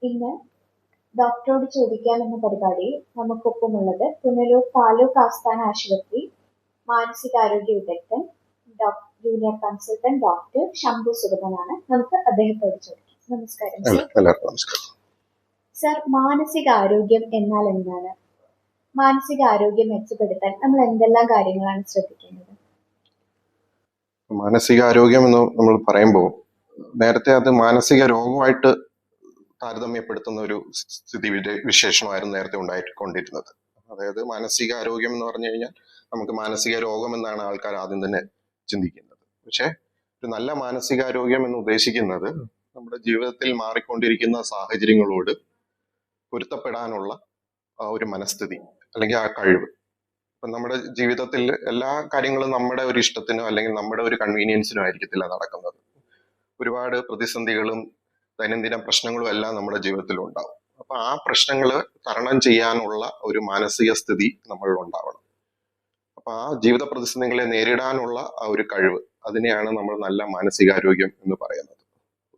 ഇന്ന് ഡോക്ടറോട് ചോദിക്കാം എന്ന പരിപാടിയിൽ നമുക്കൊപ്പമുള്ളത് പുനലൂർ താലൂക്ക് ആസ്ഥാന ആശുപത്രി മാനസികാരോഗ്യ വിദഗ്ധൻ ജൂനിയർ കൺസൾട്ടന്റ് ഡോക്ടർ ശംഭു സുഗതനാണ്. നമുക്ക് അദ്ദേഹത്തോട് ചോദിക്കാം. നമസ്കാരം സർ. സർ, മാനസികാരോഗ്യം എന്നാൽ എന്താണ്? മാനസികാരോഗ്യം മെച്ചപ്പെടുത്താൻ നമ്മൾ എന്തെല്ലാം കാര്യങ്ങളാണ് ശ്രദ്ധിക്കേണ്ടത്? മാനസികാരോഗ്യം എന്ന് നമ്മൾ പറയുമ്പോൾ നേരത്തെ അത് മാനസിക രോഗമായിട്ട് താരതമ്യപ്പെടുത്തുന്ന ഒരു സ്ഥിതി വിശേഷമായിരുന്നു നേരത്തെ ഉണ്ടായിക്കൊണ്ടിരുന്നത്. അതായത് മാനസികാരോഗ്യം എന്ന് പറഞ്ഞു കഴിഞ്ഞാൽ നമുക്ക് മാനസിക രോഗം എന്നാണ് ആൾക്കാർ ആദ്യം തന്നെ ചിന്തിക്കുന്നത്. പക്ഷെ ഒരു നല്ല മാനസികാരോഗ്യം എന്ന് ഉദ്ദേശിക്കുന്നത് നമ്മുടെ ജീവിതത്തിൽ മാറിക്കൊണ്ടിരിക്കുന്ന സാഹചര്യങ്ങളോട് പൊരുത്തപ്പെടാനുള്ള ആ ഒരു മനസ്ഥിതി അല്ലെങ്കിൽ ആ കഴിവ്. ഇപ്പൊ നമ്മുടെ ജീവിതത്തിൽ എല്ലാ കാര്യങ്ങളും നമ്മുടെ ഒരു ഇഷ്ടത്തിനോ അല്ലെങ്കിൽ നമ്മുടെ ഒരു കൺവീനിയൻസിനോ ആയിരിക്കത്തില്ല നടക്കുന്നത്. ഒരുപാട് പ്രതിസന്ധികളും ദൈനംദിന പ്രശ്നങ്ങളും എല്ലാം നമ്മുടെ ജീവിതത്തിൽ ഉണ്ടാവും. അപ്പൊ ആ പ്രശ്നങ്ങൾ തരണം ചെയ്യാനുള്ള ഒരു മാനസിക സ്ഥിതി നമ്മളിൽ ഉണ്ടാവണം. അപ്പൊ ആ ജീവിത പ്രതിസന്ധികളെ നേരിടാനുള്ള ആ ഒരു കഴിവ്, അതിനെയാണ് നമ്മൾ നല്ല മാനസികാരോഗ്യം എന്ന് പറയുന്നത്.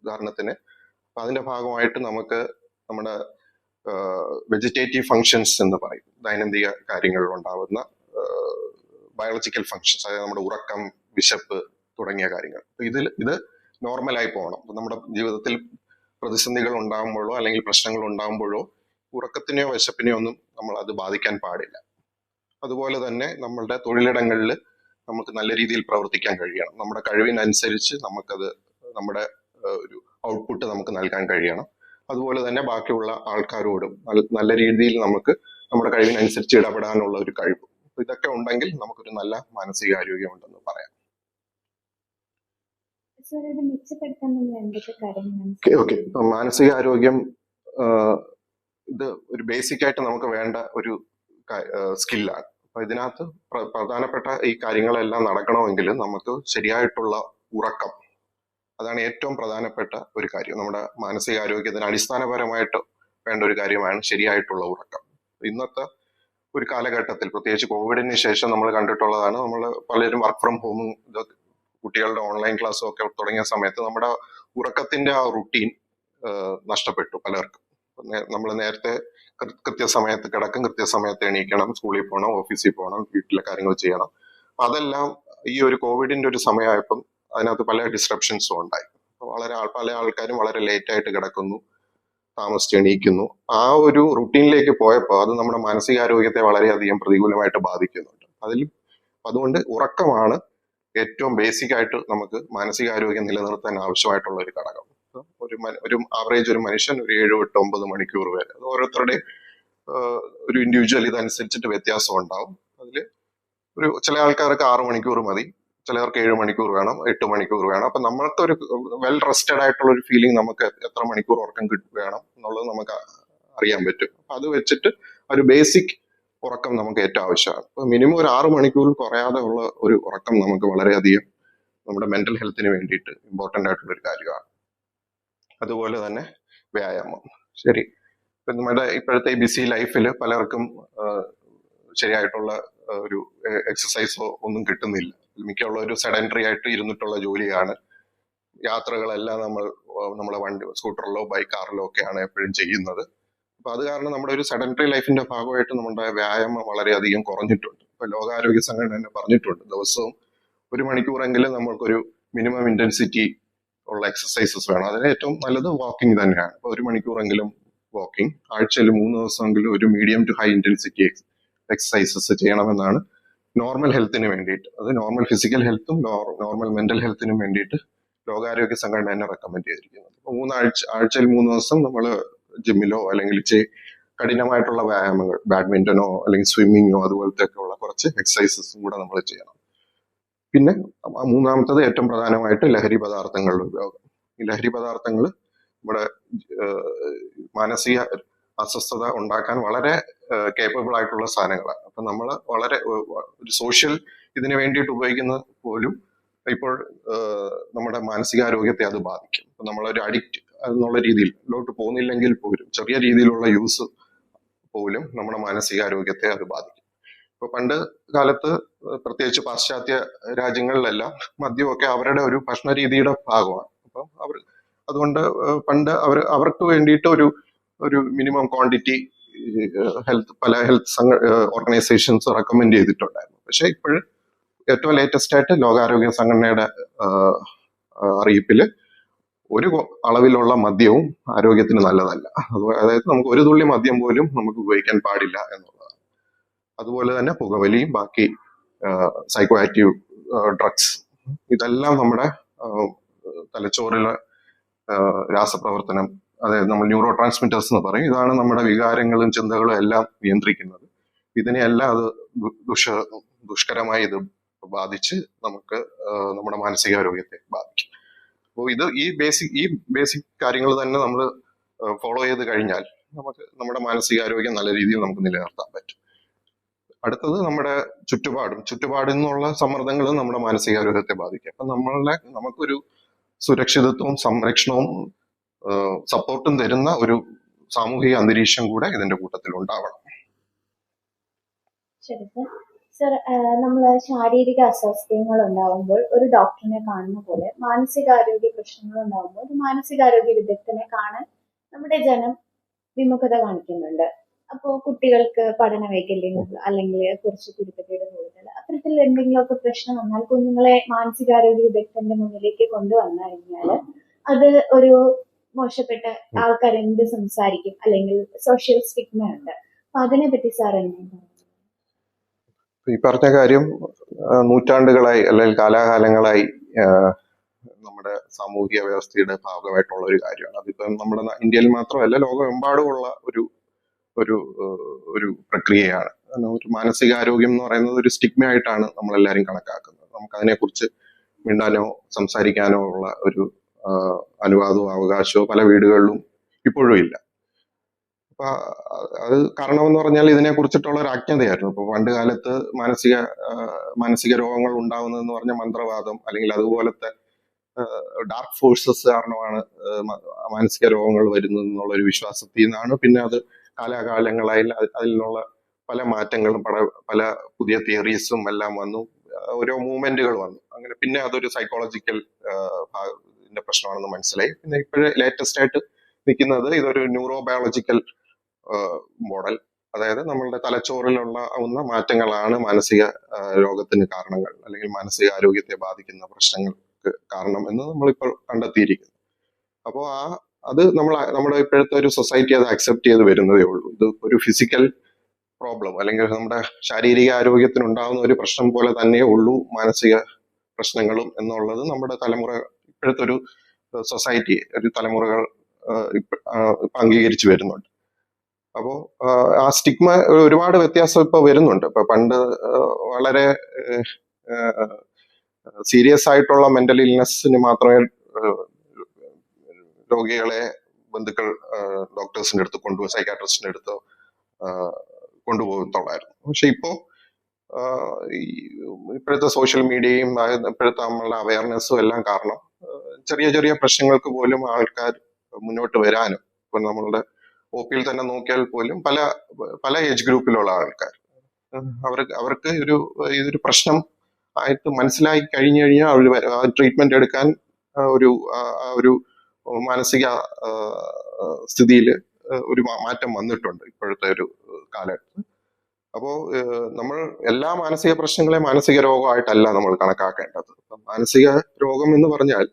ഉദാഹരണത്തിന് അതിന്റെ ഭാഗമായിട്ട് നമുക്ക് നമ്മുടെ വെജിറ്റേറ്റീവ് ഫങ്ഷൻസ് എന്ന് പറയും, ദൈനംദിന കാര്യങ്ങളിൽ ഉണ്ടാവുന്ന ബയോളജിക്കൽ ഫങ്ഷൻസ്, അതായത് നമ്മുടെ ഉറക്കം, വിശപ്പ് തുടങ്ങിയ കാര്യങ്ങൾ. ഇത് നോർമലായി പോകണം. നമ്മുടെ ജീവിതത്തിൽ പ്രതിസന്ധികൾ ഉണ്ടാകുമ്പോഴോ അല്ലെങ്കിൽ പ്രശ്നങ്ങൾ ഉണ്ടാകുമ്പോഴോ ഉറക്കത്തിനെയോ വിശപ്പിനെയോ ഒന്നും നമ്മൾ അത് ബാധിക്കാൻ പാടില്ല. അതുപോലെ തന്നെ നമ്മളുടെ തൊഴിലിടങ്ങളിൽ നമുക്ക് നല്ല രീതിയിൽ പ്രവർത്തിക്കാൻ കഴിയണം. നമ്മുടെ കഴിവിനനുസരിച്ച് നമുക്കത് നമ്മുടെ ഒരു ഔട്ട്പുട്ട് നമുക്ക് നൽകാൻ കഴിയണം. അതുപോലെ തന്നെ ബാക്കിയുള്ള ആൾക്കാരോടും നല്ല രീതിയിൽ നമുക്ക് നമ്മുടെ കഴിവിനനുസരിച്ച് ഇടപെടാനുള്ള ഒരു കഴിവ്. ഇതൊക്കെ ഉണ്ടെങ്കിൽ നമുക്കൊരു നല്ല മാനസികാരോഗ്യം ഉണ്ടെന്ന് പറയാം. ഓക്കെ, മാനസികാരോഗ്യം ഇത് ഒരു ബേസിക് ആയിട്ട് നമുക്ക് വേണ്ട ഒരു സ്കില്ലാണ്. അപ്പൊ ഇതിനകത്ത് പ്രധാനപ്പെട്ട ഈ കാര്യങ്ങളെല്ലാം നടക്കണമെങ്കിൽ നമുക്ക് ശരിയായിട്ടുള്ള ഉറക്കം, അതാണ് ഏറ്റവും പ്രധാനപ്പെട്ട ഒരു കാര്യം. നമ്മുടെ മാനസികാരോഗ്യത്തിന് അടിസ്ഥാനപരമായിട്ട് വേണ്ട ഒരു കാര്യമാണ് ശരിയായിട്ടുള്ള ഉറക്കം. ഇന്നത്തെ ഒരു കാലഘട്ടത്തിൽ, പ്രത്യേകിച്ച് കോവിഡിന് ശേഷം നമ്മൾ കണ്ടിട്ടുള്ളതാണ്, നമ്മൾ പലരും വർക്ക് ഫ്രം ഹോമും കുട്ടികളുടെ ഓൺലൈൻ ക്ലാസ്സും ഒക്കെ തുടങ്ങിയ സമയത്ത് നമ്മുടെ ഉറക്കത്തിന്റെ ആ റുട്ടീൻ നഷ്ടപ്പെട്ടു പലർക്കും. നമ്മൾ നേരത്തെ കൃത്യസമയത്ത് കിടക്കും, കൃത്യസമയത്ത് എണീക്കണം, സ്കൂളിൽ പോകണം, ഓഫീസിൽ പോകണം, വീട്ടിലെ കാര്യങ്ങൾ ചെയ്യണം. അതെല്ലാം ഈ ഒരു കോവിഡിന്റെ ഒരു സമയമായപ്പം അതിനകത്ത് പല ഡിസ്ട്രപ്ഷൻസും ഉണ്ടായി. പല ആൾക്കാരും വളരെ ലേറ്റ് ആയിട്ട് കിടക്കുന്നു, താമസിച്ച് എണീക്കുന്നു. ആ ഒരു റുട്ടീനിലേക്ക് പോയപ്പോൾ അത് നമ്മുടെ മാനസികാരോഗ്യത്തെ വളരെയധികം പ്രതികൂലമായിട്ട് ബാധിക്കുന്നുണ്ട്. അതുകൊണ്ട് ഉറക്കമാണ് ഏറ്റവും ബേസിക് ആയിട്ട് നമുക്ക് മാനസികാരോഗ്യം നിലനിർത്താൻ ആവശ്യമായിട്ടുള്ള ഒരു ഘടകം. ഒരു ആവറേജ് ഒരു മനുഷ്യൻ ഒരു 7, 8, 9 മണിക്കൂർ വരെ, അത് ഓരോരുത്തരുടെ ഒരു ഇൻഡിവിജ്വൽ ഇതനുസരിച്ചിട്ട് വ്യത്യാസം ഉണ്ടാവും. അതിൽ ചില ആൾക്കാർക്ക് 6 മണിക്കൂർ മതി, ചിലർക്ക് 7 മണിക്കൂർ വേണം, 8 മണിക്കൂർ വേണം. അപ്പൊ നമ്മൾക്ക് ഒരു വെൽ റെസ്റ്റഡ് ആയിട്ടുള്ള ഒരു ഫീലിംഗ് നമുക്ക് എത്ര മണിക്കൂർ ഉറക്കം വേണം എന്നുള്ളത് നമുക്ക് അറിയാൻ പറ്റും. അപ്പൊ അത് വെച്ചിട്ട് ഒരു ബേസിക് ഉറക്കം നമുക്ക് ഏറ്റവും ആവശ്യമാണ്. അപ്പൊ മിനിമം ഒരു 6 മണിക്കൂറിൽ കുറയാതെ ഉള്ള ഒരു ഉറക്കം നമുക്ക് വളരെയധികം നമ്മുടെ മെന്റൽ ഹെൽത്തിന് വേണ്ടിയിട്ട് ഇമ്പോർട്ടൻ്റ് ആയിട്ടുള്ള ഒരു കാര്യമാണ്. അതുപോലെ തന്നെ വ്യായാമം. ശരി, ഇപ്പൊ നമ്മുടെ ഇപ്പോഴത്തെ ബിസി ലൈഫിൽ പലർക്കും ശരിയായിട്ടുള്ള ഒരു എക്സസൈസോ ഒന്നും കിട്ടുന്നില്ല. മിക്കുള്ള ഒരു സെഡൻറ്ററി ആയിട്ട് ഇരുന്നിട്ടുള്ള ജോലിയാണ്. യാത്രകളെല്ലാം നമ്മളെ വണ്ടി, സ്കൂട്ടറിലോ കാറിലോ ഒക്കെയാണ് എപ്പോഴും ചെയ്യുന്നത്. അപ്പൊ അത് കാരണം നമ്മുടെ ഒരു സെഡൻറ്ററി ലൈഫിന്റെ ഭാഗമായിട്ട് നമ്മുടെ വ്യായാമം വളരെയധികം കുറഞ്ഞിട്ടുണ്ട്. ഇപ്പൊ ലോകാരോഗ്യ സംഘടന തന്നെ പറഞ്ഞിട്ടുണ്ട്, ദിവസവും 1 മണിക്കൂറെങ്കിലും നമ്മൾക്കൊരു മിനിമം ഇന്റൻസിറ്റി ഉള്ള എക്സസൈസസ് വേണം. അതിന് ഏറ്റവും നല്ലത് വാക്കിംഗ് തന്നെയാണ്. ഇപ്പൊ 1 മണിക്കൂറെങ്കിലും വാക്കിംഗ്, ആഴ്ചയിൽ 3 ദിവസമെങ്കിലും ഒരു medium to high intensity exercises ചെയ്യണമെന്നാണ് നോർമൽ ഹെൽത്തിന് വേണ്ടിയിട്ട്, അത് നോർമൽ ഫിസിക്കൽ ഹെൽത്തും നോർമൽ മെന്റൽ ഹെൽത്തിനും വേണ്ടിയിട്ട് ലോകാരോഗ്യ സംഘടന തന്നെ റെക്കമെൻഡ് ചെയ്തിരിക്കുന്നത്. ആഴ്ചയിൽ 3 ദിവസം നമ്മൾ ജിമ്മിലോ അല്ലെങ്കിൽ കഠിനമായിട്ടുള്ള വ്യായാമങ്ങൾ, ബാഡ്മിന്റനോ അല്ലെങ്കിൽ സ്വിമ്മിങ്ങോ അതുപോലത്തെ ഒക്കെ ഉള്ള കുറച്ച് എക്സസൈസസും കൂടെ നമ്മൾ ചെയ്യണം. പിന്നെ മൂന്നാമത്തത് ഏറ്റവും പ്രധാനമായിട്ട് ലഹരി പദാർത്ഥങ്ങളുടെ ഉപയോഗം. ഈ ലഹരി പദാർത്ഥങ്ങൾ നമ്മുടെ മാനസിക അസ്വസ്ഥത ഉണ്ടാക്കാൻ വളരെ കേപ്പബിൾ ആയിട്ടുള്ള സാധനങ്ങളാണ്. അപ്പൊ നമ്മൾ വളരെ ഒരു സോഷ്യൽ ഇതിന് വേണ്ടിയിട്ട് ഉപയോഗിക്കുന്ന പോലും ഇപ്പോൾ നമ്മുടെ മാനസികാരോഗ്യത്തെ അത് ബാധിക്കും. നമ്മളൊരു അഡിക്റ്റ് എന്നുള്ള രീതിയിലോട്ട് പോകുന്നില്ലെങ്കിൽ പോലും ചെറിയ രീതിയിലുള്ള യൂസ് പോലും നമ്മുടെ മാനസികാരോഗ്യത്തെ അത് ബാധിക്കും. ഇപ്പൊ പണ്ട് കാലത്ത് പ്രത്യേകിച്ച് പാശ്ചാത്യ രാജ്യങ്ങളിലെല്ലാം മദ്യമൊക്കെ അവരുടെ ഒരു ഭക്ഷണ രീതിയുടെ ഭാഗമാണ്. അപ്പം അതുകൊണ്ട് പണ്ട് അവർക്ക് വേണ്ടിയിട്ട് ഒരു മിനിമം ക്വാണ്ടിറ്റി പല ഹെൽത്ത് ഓർഗനൈസേഷൻസ് റെക്കമെൻഡ് ചെയ്തിട്ടുണ്ടായിരുന്നു. പക്ഷെ ഇപ്പോഴും ഏറ്റവും ലേറ്റസ്റ്റ് ആയിട്ട് ലോകാരോഗ്യ സംഘടനയുടെ അറിയിപ്പില് ഒരു അളവിലുള്ള മദ്യവും ആരോഗ്യത്തിന് നല്ലതല്ല. അതായത് നമുക്ക് ഒരു തുള്ളി മദ്യം പോലും നമുക്ക് ഉപയോഗിക്കാൻ പാടില്ല എന്നുള്ളതാണ്. അതുപോലെ തന്നെ പുകവലിയും ബാക്കി സൈക്കോ ആക്റ്റീവ് ഡ്രഗ്സ് ഇതെല്ലാം നമ്മുടെ തലച്ചോറിലെ രാസപ്രവർത്തനം, അതായത് നമ്മൾ ന്യൂറോ ട്രാൻസ്മിറ്റേഴ്സ് എന്ന് പറയും, ഇതാണ് നമ്മുടെ വികാരങ്ങളും ചിന്തകളും എല്ലാം നിയന്ത്രിക്കുന്നത്. ഇതിനെയെല്ലാം അത് ദുഷ്കരമായി ഇത് ബാധിച്ച് നമുക്ക് നമ്മുടെ മാനസികാരോഗ്യത്തെ ബാധിക്കും. അപ്പോൾ ഈ ബേസിക് കാര്യങ്ങൾ തന്നെ നമ്മൾ ഫോളോ ചെയ്ത് കഴിഞ്ഞാൽ നമുക്ക് നമ്മുടെ മാനസികാരോഗ്യം നല്ല രീതിയിൽ നമുക്ക് നിലനിർത്താൻ പറ്റും. അടുത്തത് നമ്മുടെ ചുറ്റുപാടിൽ നിന്നുള്ള സമ്മർദ്ദങ്ങൾ നമ്മുടെ മാനസികാരോഗ്യത്തെ ബാധിക്കും. അപ്പൊ നമുക്കൊരു സുരക്ഷിതത്വവും സംരക്ഷണവും സപ്പോർട്ടും തരുന്ന ഒരു സാമൂഹിക അന്തരീക്ഷം കൂടെ ഇതിന്റെ കൂട്ടത്തിൽ ഉണ്ടാവണം. ശരി സർ. സർ, നമ്മൾ ശാരീരിക അസ്വാസ്ഥ്യങ്ങൾ ഉണ്ടാവുമ്പോൾ ഒരു ഡോക്ടറിനെ കാണുന്ന പോലെ മാനസികാരോഗ്യ പ്രശ്നങ്ങൾ ഉണ്ടാവുമ്പോൾ ഒരു മാനസികാരോഗ്യ വിദഗ്ധനെ കാണാൻ നമ്മുടെ ജനം വിമുഖത കാണിക്കുന്നുണ്ട്. അപ്പോൾ കുട്ടികൾക്ക് പഠന വൈകല്യങ്ങൾ അല്ലെങ്കിൽ കുറച്ച് കുരുത്തക്കേട് കൂടുതൽ അത്തരത്തിൽ എന്തെങ്കിലുമൊക്കെ പ്രശ്നം വന്നാൽ കുഞ്ഞുങ്ങളെ മാനസികാരോഗ്യ വിദഗ്ധന്റെ മുന്നിലേക്ക് കൊണ്ടുവന്നു കഴിഞ്ഞാൽ അത് ഒരു മോശപ്പെട്ട ആൾക്കാർ എന്ത് സംസാരിക്കും, അല്ലെങ്കിൽ സോഷ്യൽ സ്റ്റിഗ്മ ഉണ്ട്. അപ്പൊ അതിനെ പറ്റി സാർ എന്താണ്? ഈ പറഞ്ഞ കാര്യം നൂറ്റാണ്ടുകളായി അല്ലെങ്കിൽ കാലാകാലങ്ങളായി നമ്മുടെ സാമൂഹിക വ്യവസ്ഥയുടെ ഭാഗമായിട്ടുള്ള ഒരു കാര്യമാണ്. അതിപ്പം നമ്മുടെ ഇന്ത്യയിൽ മാത്രമല്ല ലോകമെമ്പാടുമുള്ള ഒരു പ്രക്രിയയാണ്. ഒരു മാനസികാരോഗ്യം എന്ന് പറയുന്നത് ഒരു സ്റ്റിഗ്മ ആയിട്ടാണ് നമ്മളെല്ലാവരും കണക്കാക്കുന്നത്. നമുക്ക് അതിനെക്കുറിച്ച് മിണ്ടാനോ സംസാരിക്കാനോ ഉള്ള ഒരു അനുവാദമോ അവകാശമോ പല വീടുകളിലും ഇപ്പോഴും ഇല്ല. അപ്പൊ അത് കാരണമെന്ന് പറഞ്ഞാൽ ഇതിനെ കുറിച്ചിട്ടുള്ള ഒരു അജ്ഞതയായിരുന്നു. ഇപ്പൊ പണ്ട് കാലത്ത് മാനസിക രോഗങ്ങൾ ഉണ്ടാവുന്നതെന്ന് പറഞ്ഞ മന്ത്രവാദം അല്ലെങ്കിൽ അതുപോലത്തെ ഡാർക്ക് ഫോഴ്സസ് കാരണമാണ് മാനസിക രോഗങ്ങൾ വരുന്നത് എന്നുള്ള ഒരു വിശ്വാസത്തിൽ നിന്നാണ് പിന്നെ അത് കാലാകാലങ്ങളായി അതിലുള്ള പല മാറ്റങ്ങളും പല പുതിയ തിയറീസും എല്ലാം വന്നു, ഓരോ മൂവ്മെന്റുകൾ വന്നു. അങ്ങനെ പിന്നെ അതൊരു സൈക്കോളജിക്കൽ പ്രശ്നമാണെന്ന് മനസ്സിലായി. പിന്നെ ഇപ്പോഴും ലേറ്റസ്റ്റ് ആയിട്ട് നിൽക്കുന്നത് ഇതൊരു ന്യൂറോ ബയോളജിക്കൽ മോഡൽ, അതായത് നമ്മളുടെ തലച്ചോറിലുള്ള മാറ്റങ്ങളാണ് മാനസിക രോഗത്തിന് കാരണങ്ങൾ അല്ലെങ്കിൽ മാനസിക ആരോഗ്യത്തെ ബാധിക്കുന്ന പ്രശ്നങ്ങൾക്ക് കാരണം എന്ന് നമ്മളിപ്പോൾ കണ്ടെത്തിയിരിക്കുന്നു. അപ്പോൾ അത് നമ്മുടെ ഇപ്പോഴത്തെ ഒരു സൊസൈറ്റി അത് അക്സെപ്റ്റ് ചെയ്ത് വരുന്നതേ ഉള്ളൂ. ഇത് ഒരു ഫിസിക്കൽ പ്രോബ്ലം അല്ലെങ്കിൽ നമ്മുടെ ശാരീരിക ആരോഗ്യത്തിന് ഉണ്ടാകുന്ന ഒരു പ്രശ്നം പോലെ തന്നെ ഉള്ളൂ മാനസിക പ്രശ്നങ്ങളും എന്നുള്ളത് നമ്മുടെ ഇപ്പോഴത്തെ ഒരു സൊസൈറ്റി, ഒരു തലമുറകൾ ഇപ്പൊ അംഗീകരിച്ചു വരുന്നുണ്ട്. അപ്പോ ആ സ്റ്റിഗ്മ ഒരുപാട് വ്യത്യാസം ഇപ്പൊ വരുന്നുണ്ട്. ഇപ്പൊ പണ്ട് വളരെ സീരിയസ് ആയിട്ടുള്ള മെന്റൽ ഇൽനെസ്സിന് മാത്രമേ രോഗികളെ ബന്ധുക്കൾ ഡോക്ടേഴ്സിന്റെ അടുത്ത് കൊണ്ടുപോയി സൈക്കാട്രിസ്റ്റിന്റെ അടുത്ത് കൊണ്ടുപോകത്തുള്ളായിരുന്നു. പക്ഷെ ഇപ്പോ ഇപ്പോഴത്തെ സോഷ്യൽ മീഡിയയും ഇപ്പോഴത്തെ നമ്മളുടെ അവയർനെസ്സും എല്ലാം കാരണം ചെറിയ ചെറിയ പ്രശ്നങ്ങൾക്ക് പോലും ആൾക്കാർ മുന്നോട്ട് വരാനും, ഇപ്പൊ നമ്മളുടെ OP-യിൽ തന്നെ നോക്കിയാൽ പോലും പല ഏജ് ഗ്രൂപ്പിലുള്ള ആൾക്കാർ അവർക്ക് ഇതൊരു പ്രശ്നം ആയിട്ട് മനസ്സിലായി കഴിഞ്ഞു കഴിഞ്ഞാൽ അവർ ട്രീറ്റ്മെന്റ് എടുക്കാൻ ഒരു മാനസിക സ്ഥിതിയിൽ ഒരു മാറ്റം വന്നിട്ടുണ്ട് ഇപ്പോഴത്തെ ഒരു കാലത്ത്. അപ്പോ നമ്മൾ എല്ലാ മാനസിക പ്രശ്നങ്ങളെയും മാനസിക രോഗമായിട്ടല്ല നമ്മൾ കണക്കാക്കേണ്ടത്. മാനസിക രോഗം എന്ന് പറഞ്ഞാൽ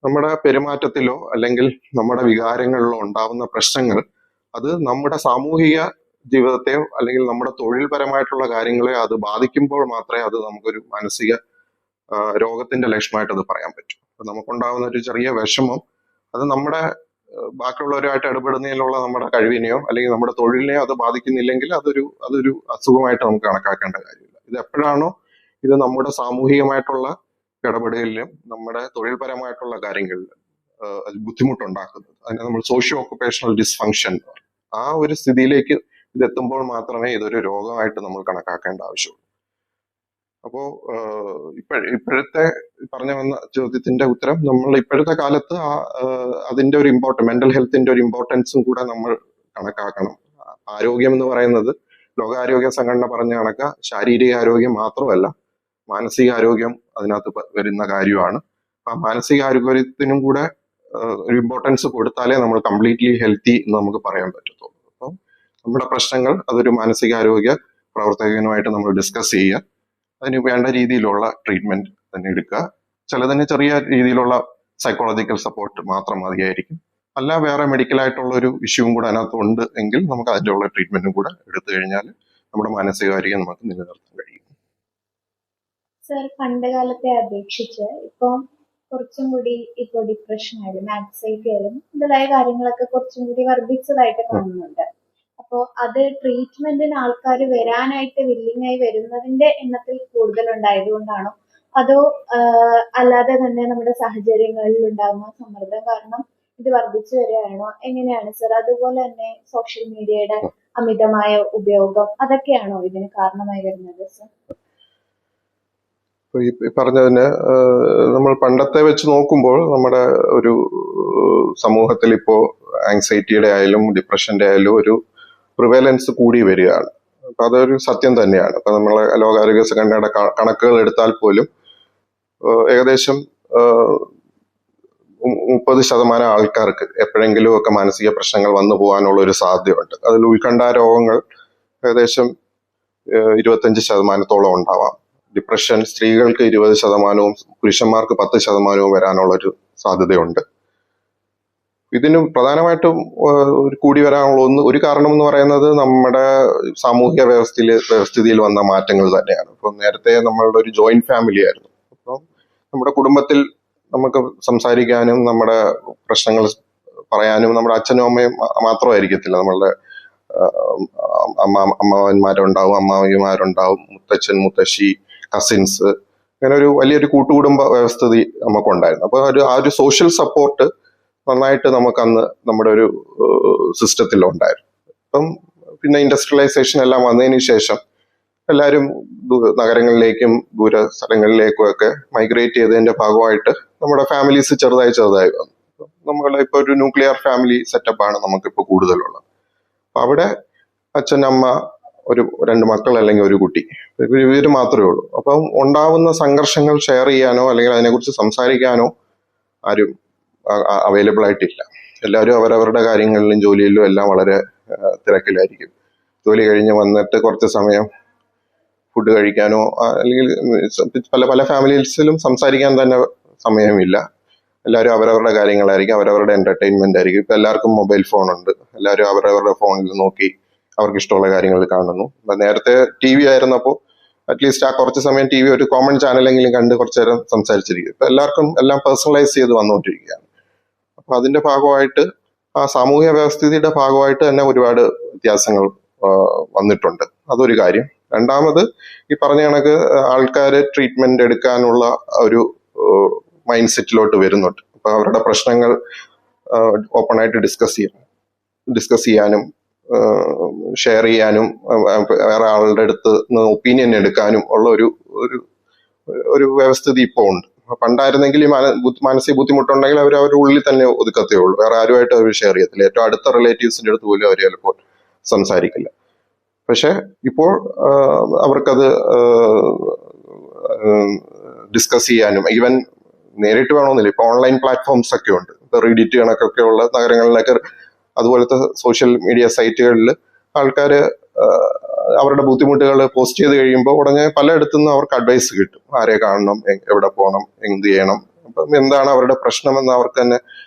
നമ്മുടെ പെരുമാറ്റത്തിലോ അല്ലെങ്കിൽ നമ്മുടെ വികാരങ്ങളിലോ ഉണ്ടാവുന്ന പ്രശ്നങ്ങൾ അത് നമ്മുടെ സാമൂഹിക ജീവിതത്തെയോ അല്ലെങ്കിൽ നമ്മുടെ തൊഴിൽപരമായിട്ടുള്ള കാര്യങ്ങളെ അത് ബാധിക്കുമ്പോൾ മാത്രമേ അത് നമുക്കൊരു മാനസിക രോഗത്തിന്റെ ലക്ഷണമായിട്ട് അത് പറയാൻ പറ്റൂ. അപ്പൊ നമുക്കുണ്ടാവുന്ന ഒരു ചെറിയ വിഷമം അത് നമ്മുടെ ബാക്കിയുള്ളവരുമായിട്ട് ഇടപെടുന്നതിനുള്ള നമ്മുടെ കഴിവിനെയോ അല്ലെങ്കിൽ നമ്മുടെ തൊഴിലിനെയോ അത് ബാധിക്കുന്നില്ലെങ്കിൽ അതൊരു അസുഖമായിട്ട് നമുക്ക് കണക്കാക്കേണ്ട കാര്യമില്ല. ഇത് എപ്പോഴാണോ ഇത് നമ്മുടെ സാമൂഹികമായിട്ടുള്ള ഇടപെടലിലും നമ്മുടെ തൊഴിൽപരമായിട്ടുള്ള കാര്യങ്ങളിലും ബുദ്ധിമുട്ടുണ്ടാക്കുന്നത്, അതിനെ നമ്മൾ സോഷ്യോ ഓക്കുപേഷണൽ ഡിസ്ഫങ്ഷൻ, ആ ഒരു സ്ഥിതിയിലേക്ക് ഇതെത്തുമ്പോൾ മാത്രമേ ഇതൊരു രോഗമായിട്ട് നമ്മൾ കണക്കാക്കേണ്ട ആവശ്യമുള്ളൂ. അപ്പോ ഇപ്പോഴത്തെ പറഞ്ഞു വന്ന ചോദ്യത്തിന്റെ ഉത്തരം, നമ്മൾ ഇപ്പോഴത്തെ കാലത്ത് അതിന്റെ ഒരു മെന്റൽ ഹെൽത്തിന്റെ ഒരു ഇമ്പോർട്ടൻസും കൂടെ നമ്മൾ കണക്കാക്കണം. ആരോഗ്യം എന്ന് പറയുന്നത് ലോകാരോഗ്യ സംഘടന പറഞ്ഞ കണക്ക ശാരീരിക ആരോഗ്യം മാത്രമല്ല, മാനസികാരോഗ്യം അതിനകത്ത് വരുന്ന കാര്യമാണ്. ആ മാനസികാരോഗ്യത്തിനും കൂടെ ഒരു ഇമ്പോർട്ടൻസ് കൊടുത്താലേ നമ്മൾ കംപ്ലീറ്റ്ലി ഹെൽത്തി എന്ന് നമുക്ക് പറയാൻ പറ്റത്തുള്ളൂ. അപ്പം നമ്മുടെ പ്രശ്നങ്ങൾ അതൊരു മാനസികാരോഗ്യ പ്രവർത്തകനുമായിട്ട് നമ്മൾ ഡിസ്കസ് ചെയ്യുക, അതിന് വേണ്ട രീതിയിലുള്ള ട്രീറ്റ്മെന്റ് തന്നെ എടുക്കുക. ചിലതിന് ചെറിയ രീതിയിലുള്ള സൈക്കോളജിക്കൽ സപ്പോർട്ട് മാത്രം മതിയായിരിക്കും. അല്ല വേറെ മെഡിക്കൽ ആയിട്ടുള്ള ഒരു ഇഷ്യൂവും കൂടെ അതിനകത്ത് ഉണ്ട് എങ്കിൽ നമുക്ക് അതിനുള്ള ട്രീറ്റ്മെന്റും കൂടെ എടുത്തു കഴിഞ്ഞാൽ നമ്മുടെ മാനസികാരോഗ്യം നമുക്ക് നിലനിർത്താൻ കഴിയും. സർ, പണ്ട് കാലത്തെ അപേക്ഷിച്ച് ഇപ്പം കുറച്ചും കൂടി ഇപ്പോൾ ഡിപ്രഷൻ ആയാലും ആൻസൈറ്റി ആയാലും മുതലായ കാര്യങ്ങളൊക്കെ കുറച്ചും കൂടി വർദ്ധിച്ചതായിട്ട് കാണുന്നുണ്ട്. അപ്പോൾ അത് ട്രീറ്റ്മെന്റിന് ആൾക്കാർ വരാനായിട്ട് വില്ലിംഗ് ആയി വരുന്നതിന്റെ എണ്ണത്തിൽ കൂടുതലുണ്ടായതുകൊണ്ടാണോ, അതോ അല്ലാതെ തന്നെ നമ്മുടെ സാഹചര്യങ്ങളിൽ ഉണ്ടാകുന്ന സമ്മർദ്ദം കാരണം ഇത് വർദ്ധിച്ചു വരികയാണോ, എങ്ങനെയാണ് സർ? അതുപോലെ തന്നെ സോഷ്യൽ മീഡിയയുടെ അമിതമായ ഉപയോഗം അതൊക്കെയാണോ ഇതിന് കാരണമായി വരുന്നത് സർ? ഈ പറഞ്ഞതിന് നമ്മൾ പണ്ടത്തെ വെച്ച് നോക്കുമ്പോൾ നമ്മുടെ ഒരു സമൂഹത്തിൽ ഇപ്പോ ആങ്സൈറ്റിയുടെ ആയാലും ഡിപ്രഷന്റെ ആയാലും ഒരു പ്രിവലൻസ് കൂടി വരികയാണ്. അപ്പൊ അതൊരു സത്യം തന്നെയാണ്. അപ്പൊ നമ്മളെ ലോകാരോഗ്യ സംഘടനയുടെ കണക്കുകൾ എടുത്താൽ പോലും ഏകദേശം 30% ആൾക്കാർക്ക് എപ്പോഴെങ്കിലും ഒക്കെ മാനസിക പ്രശ്നങ്ങൾ വന്നു പോകാനുള്ള ഒരു സാധ്യതയുണ്ട്. അതിൽ ഉത്കണ്ഠ രോഗങ്ങൾ ഏകദേശം 25% ഉണ്ടാവാം. ഡിപ്രഷൻ സ്ത്രീകൾക്ക് 20%, പുരുഷന്മാർക്ക് 10% വരാനുള്ള ഒരു സാധ്യതയുണ്ട്. ഇതിന് പ്രധാനമായിട്ടും കൂടി വരാനുള്ള ഒരു കാരണം എന്ന് പറയുന്നത് നമ്മുടെ സാമൂഹിക വ്യവസ്ഥിതിയിൽ വന്ന മാറ്റങ്ങൾ തന്നെയാണ്. ഇപ്പൊ നേരത്തെ നമ്മളുടെ ഒരു ജോയിന്റ് ഫാമിലി ആയിരുന്നു. അപ്പം നമ്മുടെ കുടുംബത്തിൽ നമുക്ക് സംസാരിക്കാനും നമ്മുടെ പ്രശ്നങ്ങൾ പറയാനും നമ്മുടെ അച്ഛനും അമ്മയും മാത്രമായിരിക്കത്തില്ല, നമ്മളുടെ അമ്മാവന്മാരുണ്ടാവും, അമ്മാവിമാരുണ്ടാവും, മുത്തച്ഛൻ, മുത്തശ്ശി, കസിൻസ്, അങ്ങനെ ഒരു വലിയൊരു കൂട്ടുകുടുംബ വ്യവസ്ഥിതി നമുക്കുണ്ടായിരുന്നു. അപ്പൊ ആ ഒരു സോഷ്യൽ സപ്പോർട്ട് നന്നായിട്ട് നമുക്ക് അന്ന് നമ്മുടെ ഒരു സിസ്റ്റത്തിൽ ഉണ്ടായിരുന്നു. അപ്പം പിന്നെ ഇൻഡസ്ട്രിയലൈസേഷൻ എല്ലാം വന്നതിന് ശേഷം എല്ലാവരും നഗരങ്ങളിലേക്കും ദൂര സ്ഥലങ്ങളിലേക്കും ഒക്കെ മൈഗ്രേറ്റ് ചെയ്തതിന്റെ ഭാഗമായിട്ട് നമ്മുടെ ഫാമിലീസ് ചെറുതായി വന്നു. നമ്മുടെ ഇപ്പൊ ഒരു ന്യൂക്ലിയർ ഫാമിലി സെറ്റപ്പാണ് നമുക്കിപ്പോൾ കൂടുതലുള്ളത്. അപ്പൊ അവിടെ അച്ഛൻ, അമ്മ, ഒരു 2 മക്കൾ അല്ലെങ്കിൽ ഒരു കുട്ടി, ഇവര് മാത്രമേ ഉള്ളൂ. അപ്പം ഉണ്ടാവുന്ന സംഘർഷങ്ങൾ ഷെയർ ചെയ്യാനോ അല്ലെങ്കിൽ അതിനെക്കുറിച്ച് സംസാരിക്കാനോ ആരും അവൈലബിൾ ആയിട്ടില്ല. എല്ലാവരും അവരവരുടെ കാര്യങ്ങളിലും ജോലിയിലും എല്ലാം വളരെ തിരക്കിലായിരിക്കും. ജോലി കഴിഞ്ഞ് വന്നിട്ട് കുറച്ച് സമയം ഫുഡ് കഴിക്കാനോ അല്ലെങ്കിൽ പല ഫാമിലീസിലും സംസാരിക്കാൻ തന്നെ സമയമില്ല. എല്ലാവരും അവരവരുടെ കാര്യങ്ങളായിരിക്കും, അവരവരുടെ എന്റർടൈൻമെന്റ് ആയിരിക്കും. ഇപ്പൊ എല്ലാവർക്കും മൊബൈൽ ഫോൺ ഉണ്ട്, എല്ലാവരും അവരവരുടെ ഫോണിൽ നോക്കി അവർക്ക് ഇഷ്ടമുള്ള കാര്യങ്ങൾ കാണുന്നു. നേരത്തെ TV ആയിരുന്നപ്പോൾ അറ്റ്ലീസ്റ്റ് ആ കുറച്ച് സമയം TV ഒരു കോമൺ ചാനലെങ്കിലും കണ്ട് കുറച്ചു നേരം സംസാരിച്ചിരിക്കും. ഇപ്പൊ എല്ലാവർക്കും എല്ലാം പേഴ്സണലൈസ് ചെയ്ത് വന്നുകൊണ്ടിരിക്കുകയാണ്. അപ്പൊ അതിന്റെ ഭാഗമായിട്ട് ആ സാമൂഹ്യ വ്യവസ്ഥിതിയുടെ ഭാഗമായിട്ട് തന്നെ ഒരുപാട് വ്യത്യാസങ്ങൾ വന്നിട്ടുണ്ട്. അതൊരു കാര്യം. രണ്ടാമത് ഈ പറഞ്ഞ കണക്ക് ആൾക്കാര് ട്രീറ്റ്മെന്റ് എടുക്കാനുള്ള ഒരു മൈൻഡ് സെറ്റിലോട്ട് വരുന്നുണ്ട്. അപ്പൊ അവരുടെ പ്രശ്നങ്ങൾ ഓപ്പൺ ആയിട്ട് ഡിസ്കസ് ചെയ്യാനും ഷെയർ ചെയ്യാനും വേറെ ആളുടെ അടുത്ത് ഒപ്പീനിയൻ എടുക്കാനും ഉള്ള ഒരു വ്യവസ്ഥിതി ഇപ്പോൾ ഉണ്ട്. പണ്ടായിരുന്നെങ്കിൽ ഈ മാനസിക ബുദ്ധിമുട്ടുണ്ടെങ്കിൽ അവർ അവരുടെ ഉള്ളിൽ തന്നെ ഒതുക്കത്തേ ഉള്ളൂ, വേറെ ആരുമായിട്ട് അവർ ഷെയർ ചെയ്യത്തില്ല. ഏറ്റവും അടുത്ത റിലേറ്റീവ്സിന്റെ അടുത്ത് പോലും അവർ ചിലപ്പോൾ സംസാരിക്കില്ല. പക്ഷെ ഇപ്പോൾ അവർക്കത് ഡിസ്കസ് ചെയ്യാനും ഈവൻ നേരിട്ട് വേണമെന്നില്ല, ഇപ്പൊ ഓൺലൈൻ പ്ലാറ്റ്ഫോംസ് ഒക്കെ ഉണ്ട്. ഇപ്പൊ റീഡിറ്റ് കണക്കൊക്കെ ഉള്ള നഗരങ്ങളിലൊക്കെ അതുപോലത്തെ സോഷ്യൽ മീഡിയ സൈറ്റുകളിൽ ആൾക്കാര് അവരുടെ ബുദ്ധിമുട്ടുകൾ പോസ്റ്റ് ചെയ്ത് കഴിയുമ്പോൾ ഉടനെ പലയിടത്തു നിന്നും അവർക്ക് അഡ്വൈസ് കിട്ടും. ആരെ കാണണം, എവിടെ പോകണം, എന്ത് ചെയ്യണം, അപ്പം എന്താണ് അവരുടെ പ്രശ്നമെന്ന് അവർക്ക് തന്നെ